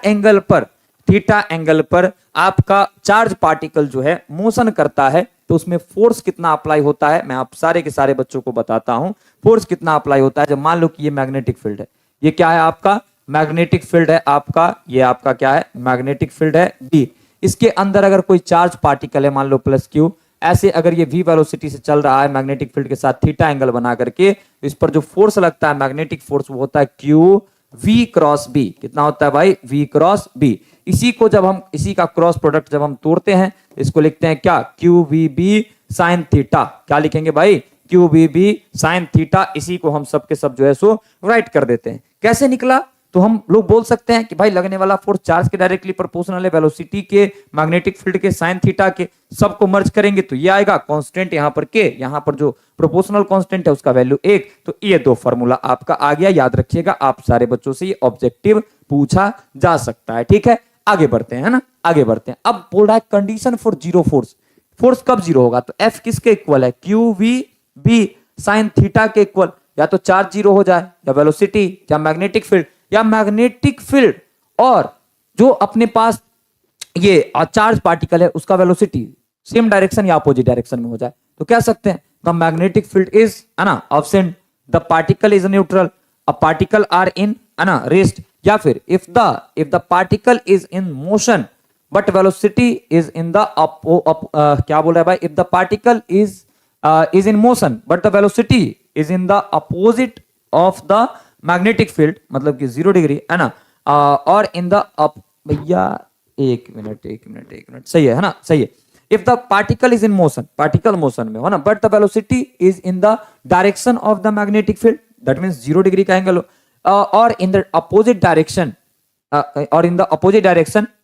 एंगल पर आपका चार्ज पार्टिकल जो है मोशन करता है, तो उसमें फोर्स कितना अप्लाई होता है, मैं आप सारे के सारे बच्चों को बताता हूं फोर्स कितना अप्लाई होता है। जब मान लो कि ये मैग्नेटिक फील्ड है, ये क्या है आपका मैग्नेटिक फील्ड है आपका, ये आपका क्या है, मैग्नेटिक फील्ड है B। इसके अंदर अगर कोई चार्ज पार्टिकल है, मान लो प्लस Q, ऐसे अगर ये V वेलोसिटी से चल रहा है मैग्नेटिक फील्ड के साथ थीटा एंगल बना करके, तो इस पर जो फोर्स लगता है मैग्नेटिक फोर्स, वो होता है Q V क्रॉस B। कितना होता है भाई, V क्रॉस B। इसी को जब हम, इसी का क्रॉस प्रोडक्ट जब हम तोड़ते हैं, इसको लिखते हैं क्या, QVB साइन थीटा। क्या लिखेंगे भाई, QVB साइन थीटा। इसी को हम सब के सब जो है सो राइट कर देते हैं। कैसे निकला, तो हम लोग बोल सकते हैं कि भाई लगने वाला फोर्स चार्ज के डायरेक्टली प्रोपोर्शनल है वेलोसिटी के, मैग्नेटिक फील्ड के, साइन थीटा के, सबको मर्ज करेंगे तो ये आएगा कांस्टेंट, यहां पर के, यहां पर जो प्रोपोर्शनल कांस्टेंट है उसका वैल्यू 1। तो ये दो फार्मूला आपका आ गया, याद रखिएगा। आप सारे बच्चों से ये ऑब्जेक्टिव पूछा जा सकता है, ठीक है। आगे बढ़ते हैं, है ना, आगे बढ़ते हैं। अब बोल रहा है condition for zero force, force कब जीरो होगा, तो F किसके इक्वल है, QVB साइन थीटा के इक्वल। या तो चार्ज जीरो हो जाए, या वेलोसिटी, या मैग्नेटिक फील्ड, या मैग्नेटिक फील्ड और जो अपने पास ये चार्ज पार्टिकल है उसका वेलोसिटी सेम डायरेक्शन या अपोजिट डायरेक्शन में हो जाए तो कह सकते हैं द मैग्नेटिक फील्ड इज है ना absent, the particle is neutral, a particle are in है ना रेस्ट, या फिर if the particle is in motion but velocity is in the क्या बोल रहा है भाई, if the particle is in motion but the velocity is in the opposite of the magnetic field, मतलब कि 0 डिग्री है ना, और इन द भैया एक मिनट सही है ना, सही है। If the particle is in motion, particle motion में हो ना, but the velocity is in the direction of the magnetic field, that means 0 degree का एंगल हो, और इन द अपोजिट डायरेक्शन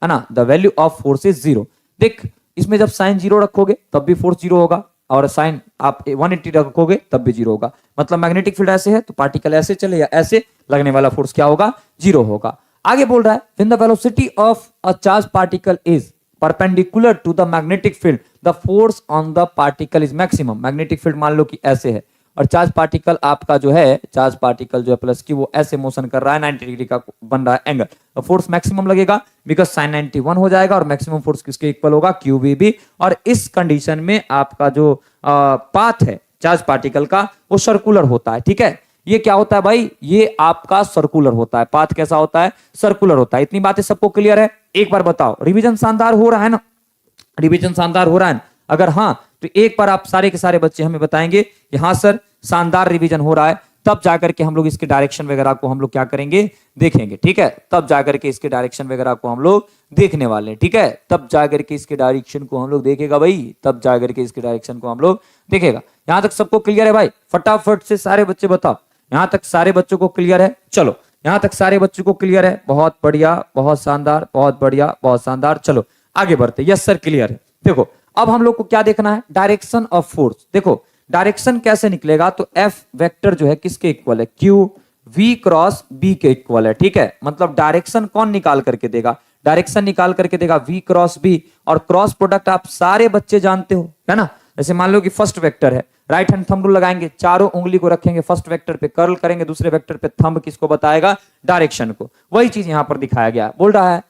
है ना, the value of force is 0। देख इसमें जब साइन 0 रखोगे तब भी फोर्स 0 होगा, और साइन आप 180 रखोगे तब भी 0 होगा। मतलब मैग्नेटिक फील्ड ऐसे है तो पार्टिकल ऐसे चले या ऐसे, लगने वाला फोर्स क्या होगा, 0 होगा। आगे बोल रहा है when the velocity of a charged particle is perpendicular to the magnetic field the force on the particle is maximum। Magnetic field मान लो कि ऐसे है और चार्ज पार्टिकल आपका जो है, चार्ज पार्टिकल जो है प्लस की वो ऐसे मोशन कर रहा है, 90 डिग्री का बन रहा है एंगल, तो फोर्स मैक्सिमम लगेगा बिकॉज साइन 91 हो जाएगा और मैक्सिमम फोर्स किसके इक्वल होगा, QVB। और इस कंडीशन में आपका जो पाथ है चार्ज पार्टिकल का वो सर्कुलर होता है। ठीक है, ये क्या होता है भाई, ये आपका सर्कुलर होता है, पाथ कैसा होता है, सर्कुलर होता है। इतनी बातें सबको क्लियर है? एक बार बताओ, रिवीजन शानदार हो रहा है ना, रिवीजन शानदार हो रहा है? अगर हाँ तो एक बार आप सारे के सारे बच्चे हमें बताएंगे कि हाँ सर शानदार रिवीजन हो रहा है, तब जाकर के हम लोग इसके डायरेक्शन वगैरह को हम लोग क्या करेंगे, देखेंगे। ठीक है, तब जाकर के इसके डायरेक्शन वगैरह को हम लोग देखने वाले हैं। ठीक है, तब जाकर के इसके डायरेक्शन को हम लोग देखेगा भाई, तब जाकर के इसके डायरेक्शन को हम लोग देखेगा। यहां तक सबको क्लियर है भाई? फटाफट से सारे बच्चे बताओ, यहां तक सारे बच्चों को क्लियर है? चलो यहां तक सारे बच्चों को क्लियर है, बहुत बढ़िया, बहुत शानदार, बहुत बढ़िया, बहुत शानदार। चलो आगे बढ़ते। यस सर क्लियर है। देखो अब हम लोग को क्या देखना है, डायरेक्शन ऑफ फोर्स। देखो डायरेक्शन कैसे निकलेगा, तो एफ वेक्टर जो है किसके इक्वल है, क्यू वी क्रॉस बी के इक्वल है। ठीक है, मतलब डायरेक्शन कौन निकाल करके देगा, डायरेक्शन निकाल करके देगा वी क्रॉस बी, और क्रॉस प्रोडक्ट आप सारे बच्चे जानते हो है ना। जैसे मान लो कि फर्स्ट वेक्टर है, राइट हैंड थंब रूल लगाएंगे, चारों उंगली को रखेंगे फर्स्ट वेक्टर पे, कर्ल करेंगे दूसरे वेक्टर पे, थंब किसको बताएगा, डायरेक्शन को। वही चीज यहां पर दिखाया गया, बोल रहा है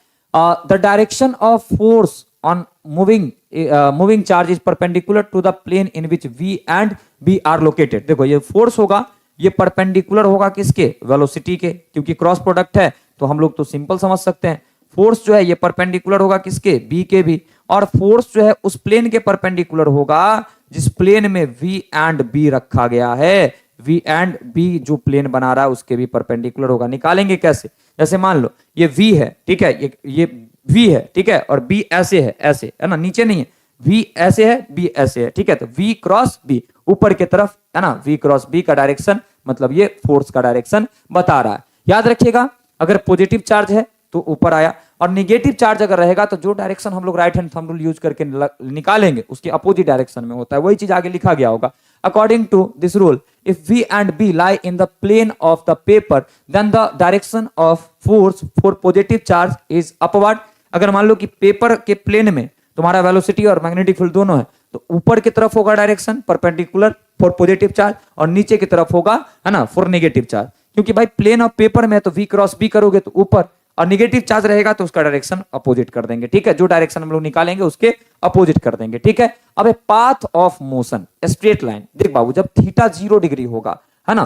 the direction of force on moving charge is perpendicular to the plane in which V and B are located। देखो ये फोर्स होगा, ये परपेंडिकुलर होगा किसके, वेलोसिटी के, क्योंकि क्रॉस प्रोडक्ट है तो हम लोग तो सिंपल समझ सकते हैं। फोर्स जो है ये परपेंडिकुलर होगा किसके, B के भी, और फोर्स जो है उस प्लेन के परपेंडिकुलर होगा जिस प्लेन में V एंड B रखा गया है। V एंड B जो प्लेन बना रहा है उसके भी परपेंडिकुलर होगा। निकालेंगे कैसे, जैसे मान लो ये V है, ठीक है, ये V है, ठीक है, और B ऐसे है ना, नीचे नहीं है, V ऐसे है, B ऐसे है। ठीक है, तो V क्रॉस B ऊपर की तरफ है ना, V क्रॉस B का डायरेक्शन मतलब ये फोर्स का डायरेक्शन बता रहा है। याद रखिएगा, अगर पॉजिटिव चार्ज है तो ऊपर आया, और निगेटिव चार्ज अगर रहेगा तो जो डायरेक्शन हम लोग right hand thumb rule use करके निकालेंगे उसके अपोजिट डायरेक्शन में होता है। वही चीज आगे लिखा गया होगा। According to this rule, if V and B lie in the plane of the paper, then the direction of force for positive charge is upward। अगर मान लो कि पेपर के प्लेन में तुम्हारा वेलोसिटी और मैग्नेटिक फील्ड दोनों है, तो ऊपर की तरफ होगा direction perpendicular for positive charge, और नीचे की तरफ होगा है ना फॉर नेगेटिव चार्ज। क्योंकि भाई प्लेन ऑफ पेपर में तो V क्रॉस B करोगे तो ऊपर, और नेगेटिव चार्ज रहेगा तो उसका डायरेक्शन अपोजिट कर देंगे। ठीक है, जो डायरेक्शन हम लोग निकालेंगे उसके अपोजिट कर देंगे। ठीक है, अब path of motion straight line. देख बाबू, जब थीटा 0 डिग्री होगा है ना,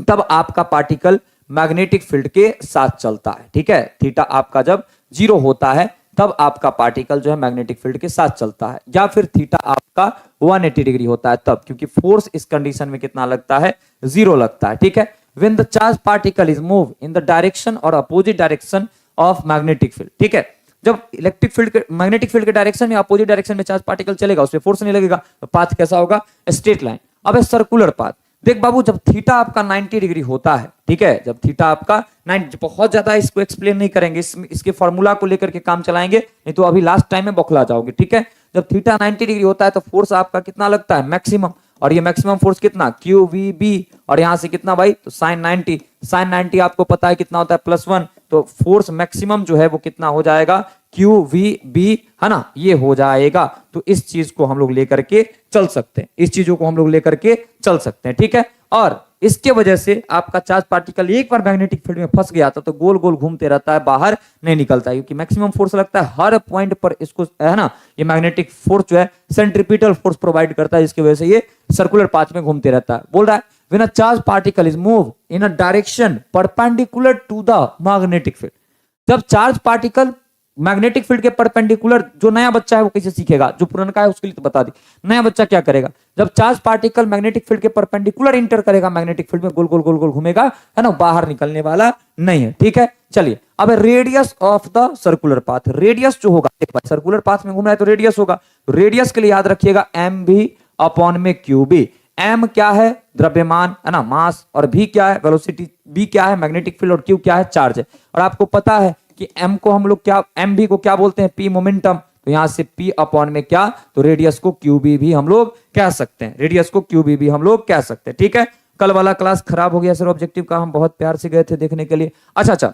तब आपका पार्टिकल मैग्नेटिक फील्ड के साथ चलता है। ठीक है, थीटा आपका जब 0 होता है तब आपका पार्टिकल जो है मैग्नेटिक फील्ड के साथ चलता है, या फिर थीटा आपका 180 डिग्री होता है तब, क्योंकि फोर्स इस कंडीशन में कितना लगता है, 0 लगता है। ठीक है, when the charged particle is moved in the direction or opposite direction of magnetic field। ठीक है, जब इलेक्ट्रिक फील्ड के मैग्नेटिक फील्ड के डायरेक्शन या अपोजिट डायरेक्शन में चार्ज पार्टिकल चलेगा उसपे फोर्स नहीं लगेगा, तो पाथ कैसा होगा, स्ट्रेट लाइन। अब है सर्कुलर पाथ। देख बाबू, जब थीटा आपका 90 डिग्री होता है, ठीक है, जब थीटा आपका 90, बहुत ज्यादा इसको एक्सप्लेन नहीं करेंगे, इसके फॉर्मूला को लेकर के काम चलाएंगे, नहीं तो अभी लास्ट टाइम में बौखला जाओगे। ठीक है, जब थीटा 90 डिग्री होता है तो फोर्स आपका कितना लगता है, मैक्सिमम, और ये मैक्सिमम फोर्स कितना, QVB, और यहां से कितना भाई, तो साइन 90 आपको पता है कितना होता है, +1, तो फोर्स मैक्सिमम जो है वो कितना हो जाएगा, QVB है ना, ये हो जाएगा। तो इस चीज को हम लोग लेकर के चल सकते हैं, इस चीजों को हम लोग लेकर के चल सकते हैं। ठीक है, और इसके वजह से आपका चार्ज पार्टिकल एक बार मैग्नेटिक फील्ड में फंस गया तो गोल गोल घूमते रहता है, बाहर नहीं निकलता है, क्योंकि मैक्सिमम फोर्स लगता है हर पॉइंट पर इसको, है ना। ये मैग्नेटिक फोर्स जो है सेंट्रीपिटल फोर्स प्रोवाइड करता है, जिसकी वजह से ये सर्कुलर पाथ में घूमते रहता है। बोल रहा है when a charge particle is move in a direction perpendicular to the magnetic field, जब चार्ज पार्टिकल मैग्नेटिक फील्ड के परपेंडिकुलर, जो नया बच्चा है वो कैसे सीखेगा, जो पुराना है उसके लिए तो बता दी, नया बच्चा क्या करेगा, जब चार्ज पार्टिकल मैग्नेटिक फील्ड के परपेंडिकुलर इंटर करेगा मैग्नेटिक फील्ड में, गोल गोल गोल गोल घूमेगा, है ना, बाहर निकलने वाला नहीं है। ठीक है, चलिए अब radius of the circular path, radius जो होगा, सर्कुलर पाथ में घूम रहा है तो रेडियस होगा, रेडियस के लिए याद रखिएगा एम भी अपॉन में क्यू बी। एम क्या है, द्रव्यमान, है ना, मास, और भी क्या है, वेलोसिटी, बी क्या है, मैग्नेटिक फील्ड, और क्यू क्या है, चार्ज है। और आपको पता है कि एम को हम लोग क्या, एम भी को क्या बोलते हैं, पी मोमेंटम, तो यहां से पी अपॉन में क्या, तो रेडियस को क्यू बी भी हम लोग कह सकते हैं, रेडियस को क्यू बी भी हम लोग कह सकते हैं। ठीक है, कल वाला क्लास खराब हो गया सर ऑब्जेक्टिव का, हम बहुत प्यार से गए थे देखने के लिए। अच्छा,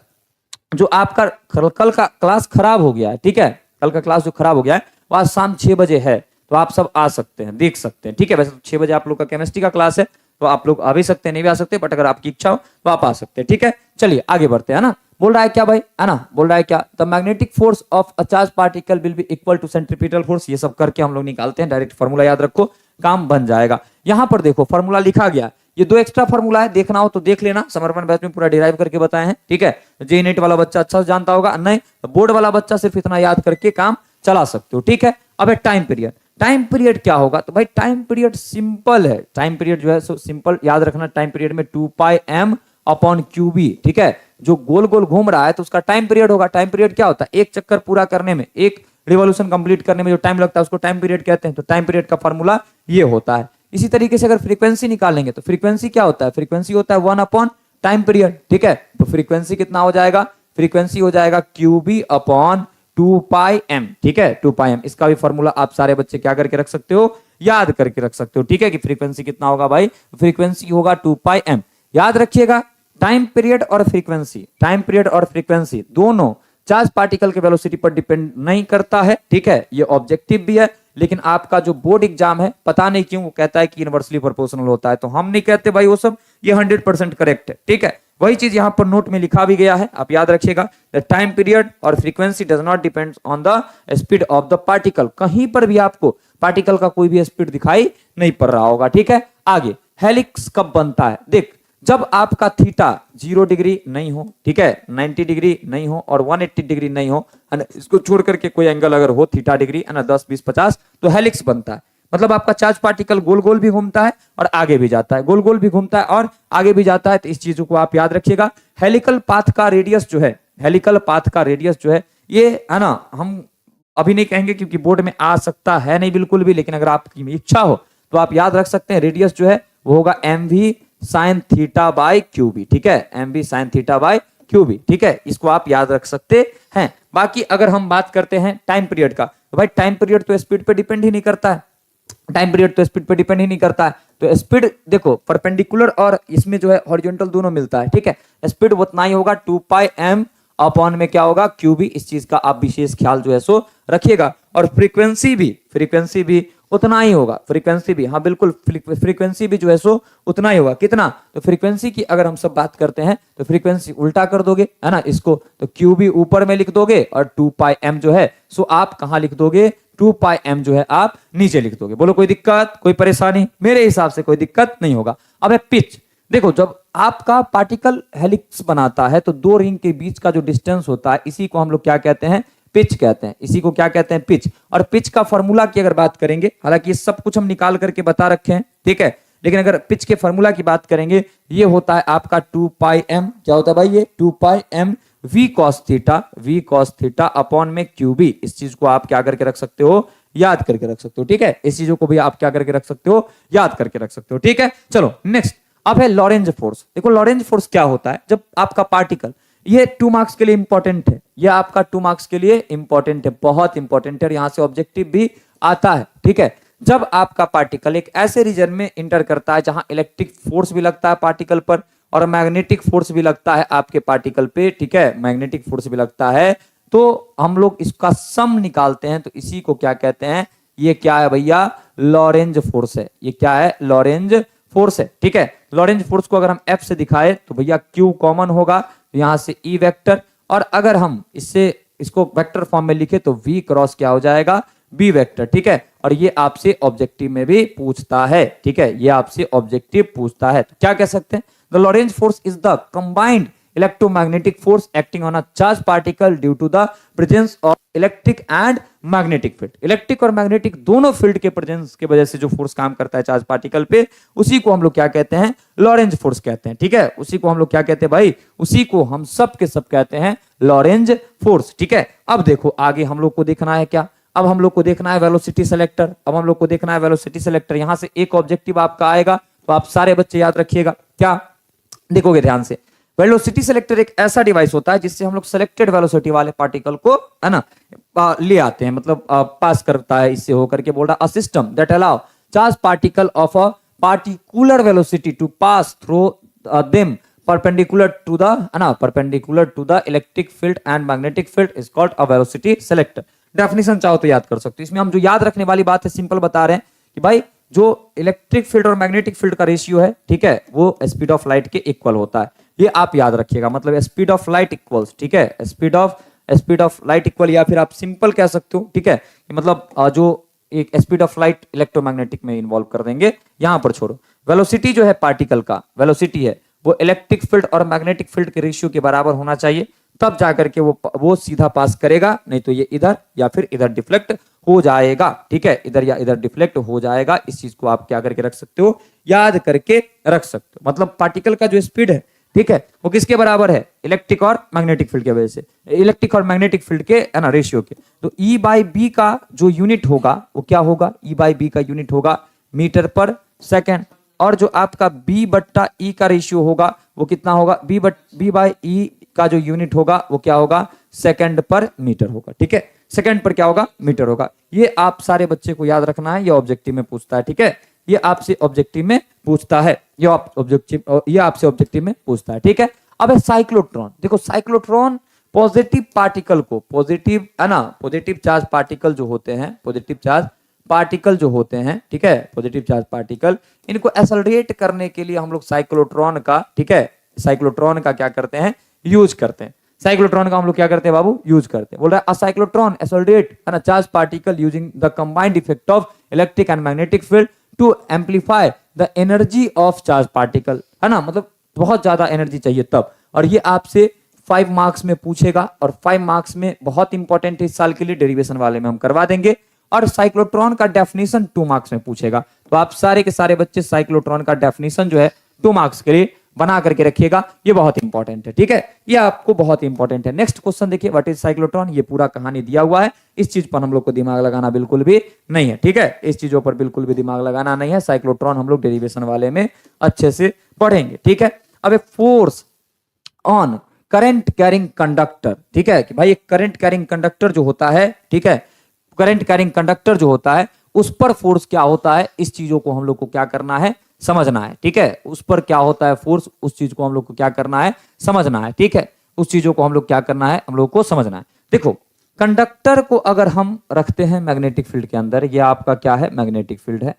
जो आपका कल का क्लास खराब हो गया है, ठीक है, कल का क्लास जो खराब हो गया है वो आज शाम 6 बजे है, तो आप सब आ सकते हैं, देख सकते हैं। ठीक है, वैसे तो 6 बजे आप लोग का केमिस्ट्री का क्लास है, तो आप लोग आ भी सकते हैं, नहीं भी आ सकते, बट अगर आपकी इच्छा हो तो आप आ सकते हैं। ठीक है, चलिए आगे बढ़ते हैं, है ना। बोल रहा है क्या भाई, है ना, बोल रहा है क्या, the magnetic force of a charge particle will be equal to centripetal force. ये सब करके हम लोग निकालते हैं, डायरेक्ट फार्मूला याद रखो, काम बन जाएगा। यहां पर देखो फार्मूला लिखा गया, ये 2 एक्स्ट्रा फार्मूला है, देखना हो तो देख लेना, समर्पण बैच में पूरा डिराइव करके बताए हैं। ठीक है, जे नेट वाला बच्चा अच्छा से जानता होगा, नहीं तो बोर्ड वाला बच्चा सिर्फ इतना याद करके काम चला सकते हो। ठीक है, अब टाइम पीरियड, टाइम पीरियड क्या होगा, तो भाई टाइम पीरियड सिंपल है, टाइम पीरियड जो है सो सिंपल याद रखना, टाइम पीरियड में 2 pi M upon Q B. ठीक है, जो गोल गोल घूम रहा है तो उसका टाइम पीरियड होगा। टाइम पीरियड क्या होता है, एक चक्कर पूरा करने में, एक रिवॉल्यूशन कंप्लीट करने में जो टाइम लगता है उसको टाइम पीरियड कहते हैं। तो टाइम पीरियड का फॉर्मूला ये होता है। इसी तरीके से अगर फ्रीक्वेंसी निकालेंगे तो फ्रीक्वेंसी क्या होता है, फ्रीक्वेंसी होता है 1 अपॉन टाइम पीरियड। ठीक है, तो फ्रीक्वेंसी कितना हो जाएगा, फ्रीक्वेंसी हो जाएगा Q B upon 2 pi M. ठीक है, 2 पाई एम, इसका भी फॉर्मूला आप सारे बच्चे क्या करके रख सकते हो, याद करके रख सकते हो। ठीक है, कि फ्रीक्वेंसी कितना होगा भाई, फ्रीक्वेंसी होगा 2 पाई एम। याद रखिएगा टाइम पीरियड और फ्रीक्वेंसी, टाइम पीरियड और फ्रीक्वेंसी दोनों चार्ज पार्टिकल के वेलोसिटी पर डिपेंड नहीं करता है। ठीक है, ये ऑब्जेक्टिव भी है, लेकिन आपका जो बोर्ड एग्जाम है पता नहीं क्यों वो कहता है कि इनवर्सली प्रोपोर्शनल होता है, तो हम नहीं कहते भाई वो सब, ये 100% करेक्ट है। ठीक है, वही चीज यहां पर नोट में लिखा भी गया है, आप याद रखिएगा, द टाइम पीरियड और frequency does not depend on the speed of the particle. कहीं पर भी आपको पार्टिकल का कोई भी स्पीड दिखाई नहीं पड़ रहा होगा। ठीक है, आगे हेलिक्स कब बनता है, देख जब आपका थीटा 0 डिग्री नहीं हो, ठीक है, 90 डिग्री नहीं हो और 180 डिग्री नहीं हो, इसको छोड़ करके कोई एंगल अगर हो थीटा डिग्री, है ना, 10 20 50, तो हेलिक्स बनता है। मतलब आपका चार्ज पार्टिकल गोल गोल भी घूमता है और आगे भी जाता है, गोल गोल भी घूमता है और आगे भी जाता है। तो इस चीजों को आप याद रखिएगा। हेलिकल पाथ का रेडियस जो है, हेलिकल पाथ का रेडियस जो है, ये है ना, हम अभी नहीं कहेंगे क्योंकि बोर्ड में आ सकता है नहीं बिल्कुल भी, लेकिन अगर आपकी इच्छा हो तो आप याद रख सकते हैं, रेडियस जो है वो होगा M V sine theta by Q B. ठीक है, M B sine theta by Q B. ठीक है, इसको आप याद रख सकते हैं। बाकी अगर हम बात करते हैं टाइम पीरियड का, तो भाई टाइम पीरियड तो स्पीड पे डिपेंड ही नहीं करता है, टाइम पीरियड तो स्पीड पे डिपेंड ही नहीं करता है। तो स्पीड देखो परपेंडिकुलर और इसमें जो है हॉरिजॉन्टल दोनों मिलता है। ठीक है, स्पीड उतना ही होगा 2 पाई एम अपॉन में क्या होगा, क्यू बी। इस चीज का आप विशेष ख्याल जो है सो रखिएगा। और फ्रीक्वेंसी भी उतना ही होगा, फ्रीक्वेंसी भी, हाँ बिल्कुल, फ्रीक्वेंसी भी जो है सो उतना ही होगा। कितना, तो फ्रीक्वेंसी की अगर हम सब बात करते हैं तो फ्रीक्वेंसी उल्टा कर दोगे, है ना, इसको तो क्यू बी ऊपर में लिख दोगे और 2 पाई एम जो है सो आप कहां लिख दोगे, 2 पाई एम जो है आप नीचे लिख दोगे। बोलो कोई दिक्कत, कोई परेशानी, मेरे हिसाब से कोई दिक्कत नहीं होगा। अब है पिच, देखो जब आपका पार्टिकल हेलिक्स बनाता है तो 2 रिंग के बीच का जो डिस्टेंस होता है इसी को हम लोग क्या कहते हैं, पिच कहते हैं। इसी को क्या कहते हैं, पिच। और पिच का फॉर्मूला की अगर बात करेंगे, हालांकि ये सब कुछ हम निकाल करके बता रखे हैं, ठीक है, लेकिन अगर पिच के फॉर्मूला की बात करेंगे, ये होता है आपका 2 पाई एम, क्या होता है भाई, ये 2 pi m v cos theta upon में क्यू बी। इस चीज को आप क्या करके रख सकते हो, याद करके रख सकते हो। ठीक है, इस चीजों को भी आप क्या करके रख सकते हो, याद करके रख सकते हो। ठीक है, चलो नेक्स्ट। अब है लॉरेंज फोर्स। देखो लॉरेंज फोर्स क्या होता है, जब आपका पार्टिकल, ये 2 मार्क्स के लिए इंपॉर्टेंट है, ये आपका 2 मार्क्स के लिए इंपॉर्टेंट है, बहुत इंपॉर्टेंट है, यहां से ऑब्जेक्टिव भी आता है। ठीक है, जब आपका पार्टिकल एक ऐसे रीजन में इंटर करता है जहां इलेक्ट्रिक फोर्स भी लगता है पार्टिकल पर और मैग्नेटिक फोर्स भी लगता है आपके पार्टिकल पे, ठीक है, मैग्नेटिक फोर्स भी लगता है, तो हम लोग इसका सम निकालते हैं। तो इसी को क्या कहते हैं, ये क्या है भैया, लॉरेंज फोर्स है। ये क्या है, लॉरेंज फोर्स है, ठीक है। लॉरेंज फोर्स को अगर हम F से दिखाए तो भैया Q कॉमन होगा, तो यहां से E वेक्टर, और अगर हम इसको वेक्टर फॉर्म में लिखे तो V क्रॉस क्या हो जाएगा, B वेक्टर, ठीक है। और ये आपसे ऑब्जेक्टिव में भी पूछता है, ठीक है, ये आपसे ऑब्जेक्टिव पूछता है। तो क्या कह सकते हैं, the Lorentz force is the combined electromagnetic force acting on a charge particle due to the presence of electric and magnetic field. Electric और मैग्नेटिक दोनों फील्ड के प्रेजेंस की वजह से जो फोर्स काम करता है चार्ज पार्टिकल पे, उसी को हम लोग क्या कहते हैं, लॉरेंज फोर्स कहते हैं, ठीक है। उसी को हम लोग क्या कहते हैं भाई, उसी को हम सब के सब कहते हैं लॉरेंज फोर्स, ठीक है। अब देखो आगे हम लोग को देखना है क्या, अब हम लोग को देखना है वेलोसिटी सेलेक्टर। अब हम लोग को देखना है वेलोसिटी सेलेक्टर। यहां से एक ऑब्जेक्टिव आपका आएगा, तो आप सारे बच्चे याद रखिएगा, क्या देखोगे ध्यान से। वेलोसिटी सेलेक्टर एक ऐसा डिवाइस होता है जिससे हम लोग सेलेक्टेड वेलोसिटी वाले पार्टिकल को, है ना, ले आते हैं, मतलब पास करता है इससे होकर के। बोल रहा a system that allow charge particle of a particular velocity to pass through them perpendicular to the, है ना, perpendicular to the electric field and magnetic field is called a velocity selector। Definition चाहो तो याद कर सकते हो। इसमें हम जो याद रखने वाली बात है सिंपल बता रहे हैं कि भाई जो इलेक्ट्रिक फील्ड और मैग्नेटिक फील्ड का रेशियो है, ठीक है, वो स्पीड ऑफ लाइट के इक्वल होता है। ये आप याद रखिएगा, मतलब स्पीड ऑफ लाइट इक्वल्स, ठीक है, स्पीड ऑफ लाइट इक्वल, या फिर आप सिंपल कह सकते हो, ठीक है, मतलब जो एक स्पीड ऑफ लाइट इलेक्ट्रोमैग्नेटिक में इन्वॉल्व कर देंगे, यहां पर छोड़ो। वेलोसिटी जो है पार्टिकल का वेलोसिटी है, वो इलेक्ट्रिक फील्ड और मैग्नेटिक फील्ड के रेशियो के बराबर होना चाहिए, तब जाकर के वो सीधा पास करेगा, नहीं तो ये इधर या फिर इधर डिफ्लेक्ट हो जाएगा, ठीक है, इधर या इधर डिफ्लेक्ट हो जाएगा। इस चीज को आप क्या करके रख सकते हो, याद करके रख सकते हो। मतलब पार्टिकल का जो स्पीड है, ठीक है, वो किसके बराबर है, इलेक्ट्रिक और मैग्नेटिक फील्ड की वजह से, इलेक्ट्रिक और मैग्नेटिक फील्ड के, है ना, रेशियो के। तो E बाई बी का जो यूनिट होगा वो क्या होगा, E बाई बी का यूनिट होगा मीटर पर सेकेंड, और जो आपका B बट्टा E का रेशियो होगा वो कितना होगा, B बाई E का जो यूनिट होगा वो क्या होगा, सेकंड पर मीटर होगा, ठीक है, सेकंड पर क्या होगा, मीटर होगा। ये आप सारे बच्चे को याद रखना है, ये ऑब्जेक्टिव में पूछता है, ठीक है, ये आपसे ऑब्जेक्टिव में पूछता है, ये आपसे ऑब्जेक्टिव में पूछता है, ठीक है। अब है साइक्लोट्रॉन। देखो साइक्लोट्रॉन पॉजिटिव पार्टिकल को, पॉजिटिव, है ना, पॉजिटिव चार्ज पार्टिकल जो होते हैं, पॉजिटिव चार्ज पार्टिकल जो होते हैं, ठीक है, पॉजिटिव चार्ज पार्टिकल, इनको एक्सेलरेट करने के लिए हम लोग साइक्लोट्रॉन का, ठीक है, साइक्लोट्रॉन का क्या करते हैं, यूज करते हैं। साइक्लोट्रॉन का हम लोग क्या करते हैं बाबू, यूज करते हैं। बोल रहा है अ साइक्लोट्रॉन एक्सेलरेट, है ना, charge particle using the combined effect of electric and magnetic field to amplify the energy of charge particle, है ना, मतलब बहुत ज्यादा एनर्जी चाहिए तब। और ये आपसे 5 मार्क्स में पूछेगा, और 5 मार्क्स में बहुत इंपॉर्टेंट है इस साल के लिए, डेरिवेशन वाले में हम करवा देंगे। और साइक्लोट्रॉन का डेफिनेशन 2 मार्क्स में पूछेगा, तो आप सारे के सारे बच्चे साइक्लोट्रॉन का डेफिनेशन जो है 2 मार्क्स के लिए बना करके रखिएगा, ये बहुत इंपॉर्टेंट है, ठीक है, ये आपको बहुत इंपॉर्टेंट है। नेक्स्ट क्वेश्चन देखिए, व्हाट इज साइक्लोट्रॉन, ये पूरा कहानी दिया हुआ है, इस चीज पर हम लोग को दिमाग लगाना बिल्कुल भी नहीं है, ठीक है, इस चीजों पर बिल्कुल भी दिमाग लगाना नहीं है। साइक्लोट्रॉन हम लोग डेरिवेशन वाले में अच्छे से पढ़ेंगे, ठीक है। अब force on current carrying conductor, ठीक है, कि भाई एक करंट कैरिंग कंडक्टर जो होता है, ठीक है, करंट कैरिंग कंडक्टर जो होता है उस पर फोर्स क्या होता है, इस चीजों को हम लोग को क्या करना है, समझना है, ठीक है, उस पर क्या होता है फोर्स, उस चीज को हम लोग को क्या करना है, समझना है, ठीक है, उस चीजों को हम लोग क्या करना है, हम लोग को समझना है। देखो कंडक्टर को अगर हम रखते हैं मैग्नेटिक फील्ड के अंदर, ये आपका क्या है, मैग्नेटिक फील्ड है,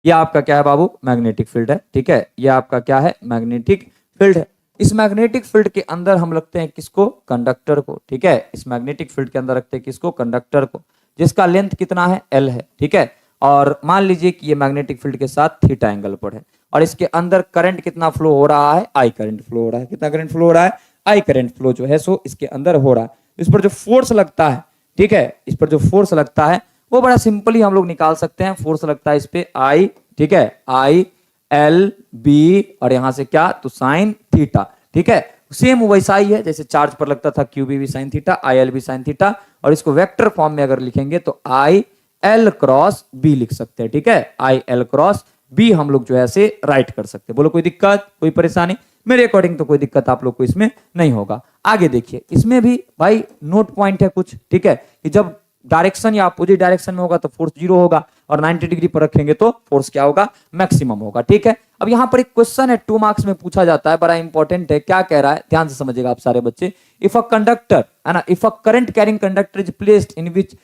ये आपका क्या है बाबू, मैग्नेटिक फील्ड है, ठीक है, ये आपका क्या है, मैग्नेटिक फील्ड है। इस मैग्नेटिक फील्ड के अंदर हम रखते हैं किसको, कंडक्टर को, ठीक है, इस मैग्नेटिक फील्ड के अंदर रखते हैं किसको, कंडक्टर को, जिसका लेंथ कितना है, L है, ठीक है। और मान लीजिए कि ये मैग्नेटिक फील्ड के साथ थीटा एंगल पर है, और इसके अंदर करंट कितना फ्लो हो रहा है, I करंट फ्लो हो रहा है, कितना करंट फ्लो हो रहा है, I करंट फ्लो जो है सो इसके अंदर हो रहा है। इस पर जो फोर्स लगता है, ठीक है, इस पर जो फोर्स लगता है वो बड़ा सिंपली हम लोग निकाल सकते हैं। फोर्स लगता है इस पे I, ठीक है, I L B, और यहां से क्या, तो साइन थीटा, ठीक है, सेम वैसा ही है जैसे चार्ज पर लगता था QB भी साइन थीटा, IL भी साइन थीटा, और इसको वेक्टर फॉर्म में अगर लिखेंगे तो IL क्रॉस B लिख सकते हैं, ठीक है, IL क्रॉस B हम लोग जो है ऐसे राइट कर सकते हैं। बोलो कोई दिक्कत, कोई परेशानी, मेरे अकॉर्डिंग तो कोई दिक्कत आप लोग को इसमें नहीं होगा। आगे देखिए, इसमें भी भाई नोट पॉइंट है कुछ, ठीक है, कि जब डायरेक्शन या अपोजिट डायरेक्शन में होगा तो फोर्स 0 होगा, और 90 डिग्री पर रखेंगे तो फोर्स क्या होगा, मैक्सिमम होगा, ठीक है। अब यहां पर एक क्वेश्चन है 2 मार्क्स में पूछा जाता है, बड़ा इंपॉर्टेंट है, क्या कह रहा है, ध्यान से समझिएगा आप सारे बच्चे। इफ अ कंडक्टर, है ना, if a current carrying conductor is placed in which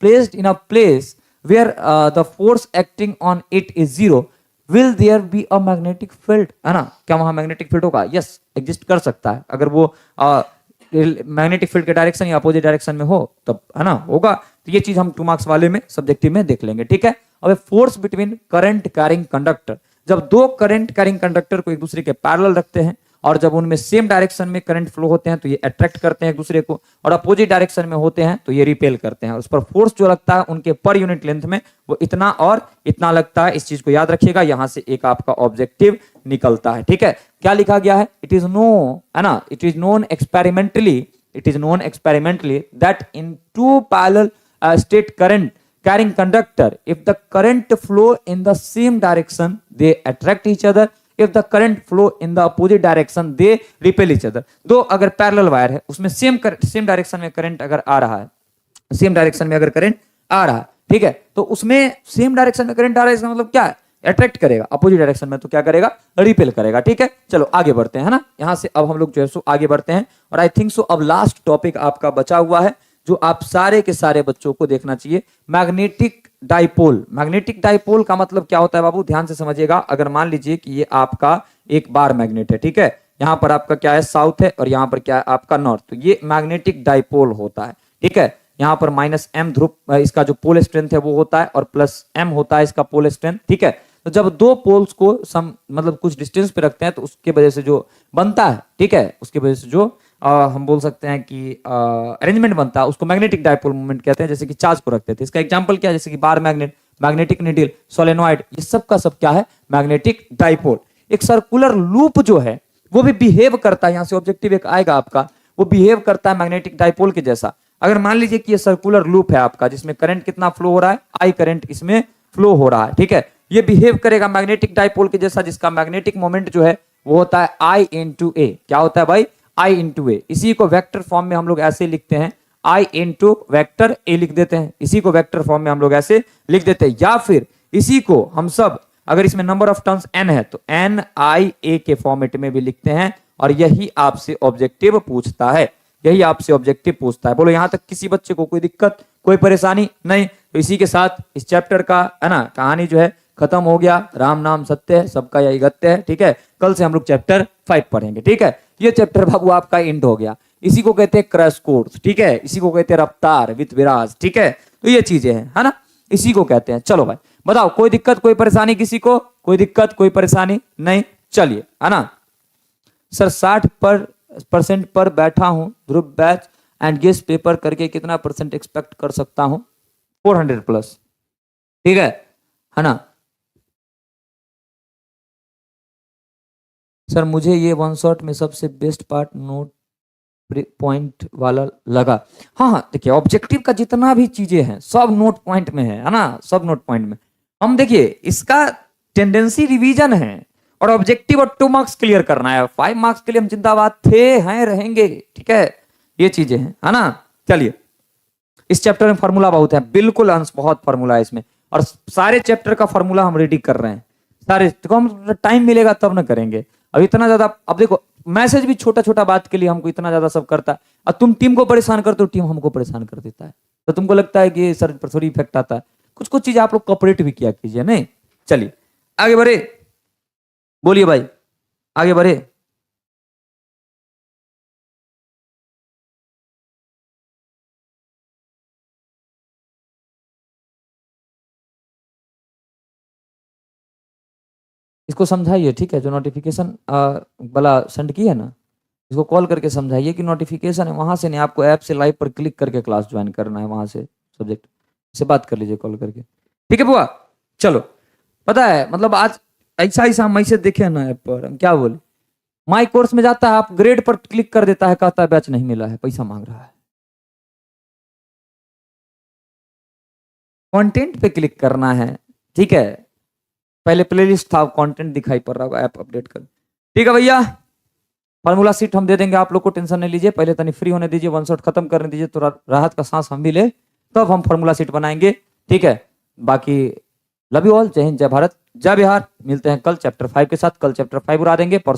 placed in a place where the force acting on it is zero, will there be a magnetic field? है ना, क्या वहां मैग्नेटिक फील्ड होगा? Yes, exist कर सकता है। अगर वो मैग्नेटिक फील्ड के डायरेक्शन या अपोजिट डायरेक्शन में हो तब, है ना, होगा। तो ये चीज हम 2 मार्क्स वाले में सब्जेक्टिव में देख लेंगे, ठीक है। अब force between current carrying conductor, जब 2 करंट कैरिंग कंडक्टर को एक दूसरे के पैरेलल रखते हैं और जब उनमें सेम डायरेक्शन में करंट फ्लो होते हैं तो ये अट्रैक्ट करते हैं एक दूसरे को, और अपोजिट डायरेक्शन में होते हैं तो ये रिपेल करते हैं। और उस पर फोर्स जो लगता है उनके पर यूनिट लेंथ में वो इतना और इतना लगता है। इस चीज को याद रखिएगा, यहां से एक आपका ऑब्जेक्टिव निकलता है, ठीक है। क्या लिखा गया है? इट इज नो, है ना, it is known experimentally that in 2 parallel state current carrying conductor, if the current flow in the same direction they attract each other, if the current flow in the opposite direction they repel each other। दो अगर parallel wire है उसमें same direction में current अगर आ रहा है, same direction में अगर करंट आ रहा है, ठीक है, तो उसमें सेम डायरेक्शन में करंट आ रहा है, इसका मतलब क्या है? अट्रैक्ट करेगा। अपोजिट डायरेक्शन में तो क्या करेगा? रिपेल करेगा, ठीक है। चलो आगे बढ़ते हैं, है ना। यहां से अब हम लोग जो है सो आगे बढ़ते हैं, और आई थिंक सो अब लास्ट टॉपिक आपका बचा हुआ है जो आप सारे के सारे बच्चों को देखना चाहिए, मैग्नेटिक डाइपोल। मैग्नेटिक डाइपोल का मतलब क्या होता है बाबू? ध्यान से समझिएगा। अगर मान लीजिए कि ये आपका एक बार मैग्नेट है, ठीक है, यहां पर आपका क्या है? साउथ है, और यहां पर क्या है? आपका नॉर्थ। तो ये मैग्नेटिक डाइपोल होता है, ठीक है। यहां पर -m ध्रुव इसका जो पोल स्ट्रेंथ है वो होता है, और +m होता है इसका पोल स्ट्रेंथ, ठीक है। तो जब 2 पोल्स को मतलब कुछ डिस्टेंस पे रखते हैं तो उसके वजह से जो बनता है, ठीक है, उसके वजह से जो हम बोल सकते हैं कि अरेंजमेंट बनता है उसको मैग्नेटिक डाइपोल मूवमेंट कहते हैं। जैसे कि चार्ज को रखते थे, इसका एग्जांपल क्या है? जैसे कि bar magnet, magnetic needle, solenoid, ये सब का सब क्या है? Magnetic dipole. एक सर्कुलर लूप जो है वो भी बिहेव करता है, यहां से ऑब्जेक्टिव एक आएगा आपका, वो बिहेव करता है मैग्नेटिक डाइपोल के जैसा। अगर मान लीजिए कि ये सर्कुलर लूप है आपका जिसमें करंट कितना फ्लो हो रहा है? I करंट इसमें फ्लो हो रहा है, ठीक है। ये बिहेव करेगा मैग्नेटिक डाइपोल के जैसा, जिसका मैग्नेटिक मोमेंट जो है वो होता है I इंटू ए। क्या होता है भाई? I इंटू ए। इसी को वेक्टर फॉर्म में हम लोग ऐसे लिखते हैं, I इंटू वेक्टर ए लिख देते हैं। इसी को वेक्टर फॉर्म में हम लोग ऐसे लिख देते हैं, या फिर इसी को हम सब, अगर इसमें नंबर ऑफ टर्न्स n है तो NIA के फॉर्मेट में भी लिखते हैं। और यही आपसे ऑब्जेक्टिव पूछता है, यही आपसे ऑब्जेक्टिव पूछता है। बोलो यहां तक किसी बच्चे को कोई दिक्कत, कोई परेशानी नहीं? तो इसी के साथ इस चैप्टर का, है ना, कहानी जो है खत्म हो गया। राम नाम सत्य है, सबका यही गत्य है, ठीक है। कल से हम लोग चैप्टर 5 पढ़ेंगे, ठीक है। ये चैप्टर बाबू आपका एंड हो गया। इसी को कहते हैं क्रैश कोर्स, ठीक है। इसी को कहते हैं रफ्तार विद विराज, ठीक है। तो ये चीजें हैं, है ना, इसी को कहते हैं। चलो भाई बताओ, कोई दिक्कत, कोई परेशानी किसी को? कोई दिक्कत, कोई परेशानी नहीं? चलिए, है ना। सर 60% पर बैठा हूं, ध्रुव बैच एंड गेस्ट पेपर करके कितना % एक्सपेक्ट कर सकता हूं? 400+, ठीक है ना। सर मुझे ये 1 शॉट में सबसे बेस्ट पार्ट नोट पॉइंट वाला लगा। हाँ, देखिए ऑब्जेक्टिव का जितना भी चीजें हैं सब नोट पॉइंट में है ना, सब नोट पॉइंट में। हम देखिए इसका टेंडेंसी रिवीजन है, और ऑब्जेक्टिव और 2 मार्क्स क्लियर करना है। 5 मार्क्स के लिए हम जिंदाबाद थे, हैं, रहेंगे, ठीक है। ये चीजें हैं, है ना। चलिए, इस चैप्टर में फार्मूला बहुत है, बिल्कुल अंश बहुत फार्मूला है इसमें, और सारे चैप्टर का फार्मूला हम रेडी कर रहे हैं सारे। तो हम टाइम मिलेगा तब ना करेंगे। अब इतना ज्यादा, अब देखो मैसेज भी छोटा छोटा बात के लिए हमको इतना ज्यादा सब करता है, और तुम टीम को परेशान करते हो, टीम हमको परेशान कर देता है। तो तुमको लगता है कि सर पर थोड़ी इफेक्ट आता है, कुछ कुछ चीज आप लोग कॉपरेट भी किया कीजिए, नहीं। चलिए आगे बढ़े, बोलिए भाई, आगे बढ़े। इसको समझाइए, ठीक है। जो नोटिफिकेशन वाला सेंड की है ना, इसको कॉल करके समझाइए कि नोटिफिकेशन है, वहां से नहीं, आपको ऐप से लाइव पर क्लिक करके क्लास ज्वाइन करना है, वहां से सब्जेक्ट से बात कर लीजिए कॉल करके, ठीक है बुआ। चलो, पता है मतलब आज ऐसा ऐसा हम मैसेज देखे ना ऐप पर, हम क्या बोले, माई कोर्स में जाता है, आप ग्रेड पर क्लिक कर देता है, कहता है बैच नहीं मिला है, पैसा मांग रहा है। कंटेंट पे क्लिक करना है, ठीक है। पहले प्लेलिस्ट था, कंटेंट दिखाई पड़ रहा होगा, ऐप अपडेट कर, ठीक है भैया। फार्मूला सीट हम दे देंगे आप लोग को, टेंशन नहीं लीजिए। पहले तनी फ्री होने दीजिए, 1 शॉट खत्म करने दीजिए, तो राहत का सांस हम भी ले, तब हम फार्मूला सीट बनाएंगे, ठीक है। बाकी लव यू ऑल, जय हिंद, जय भारत, जय बिहार। मिलते हैं कल चैप्टर 5 के साथ। कल चैप्टर 5 उड़ा देंगे, परसों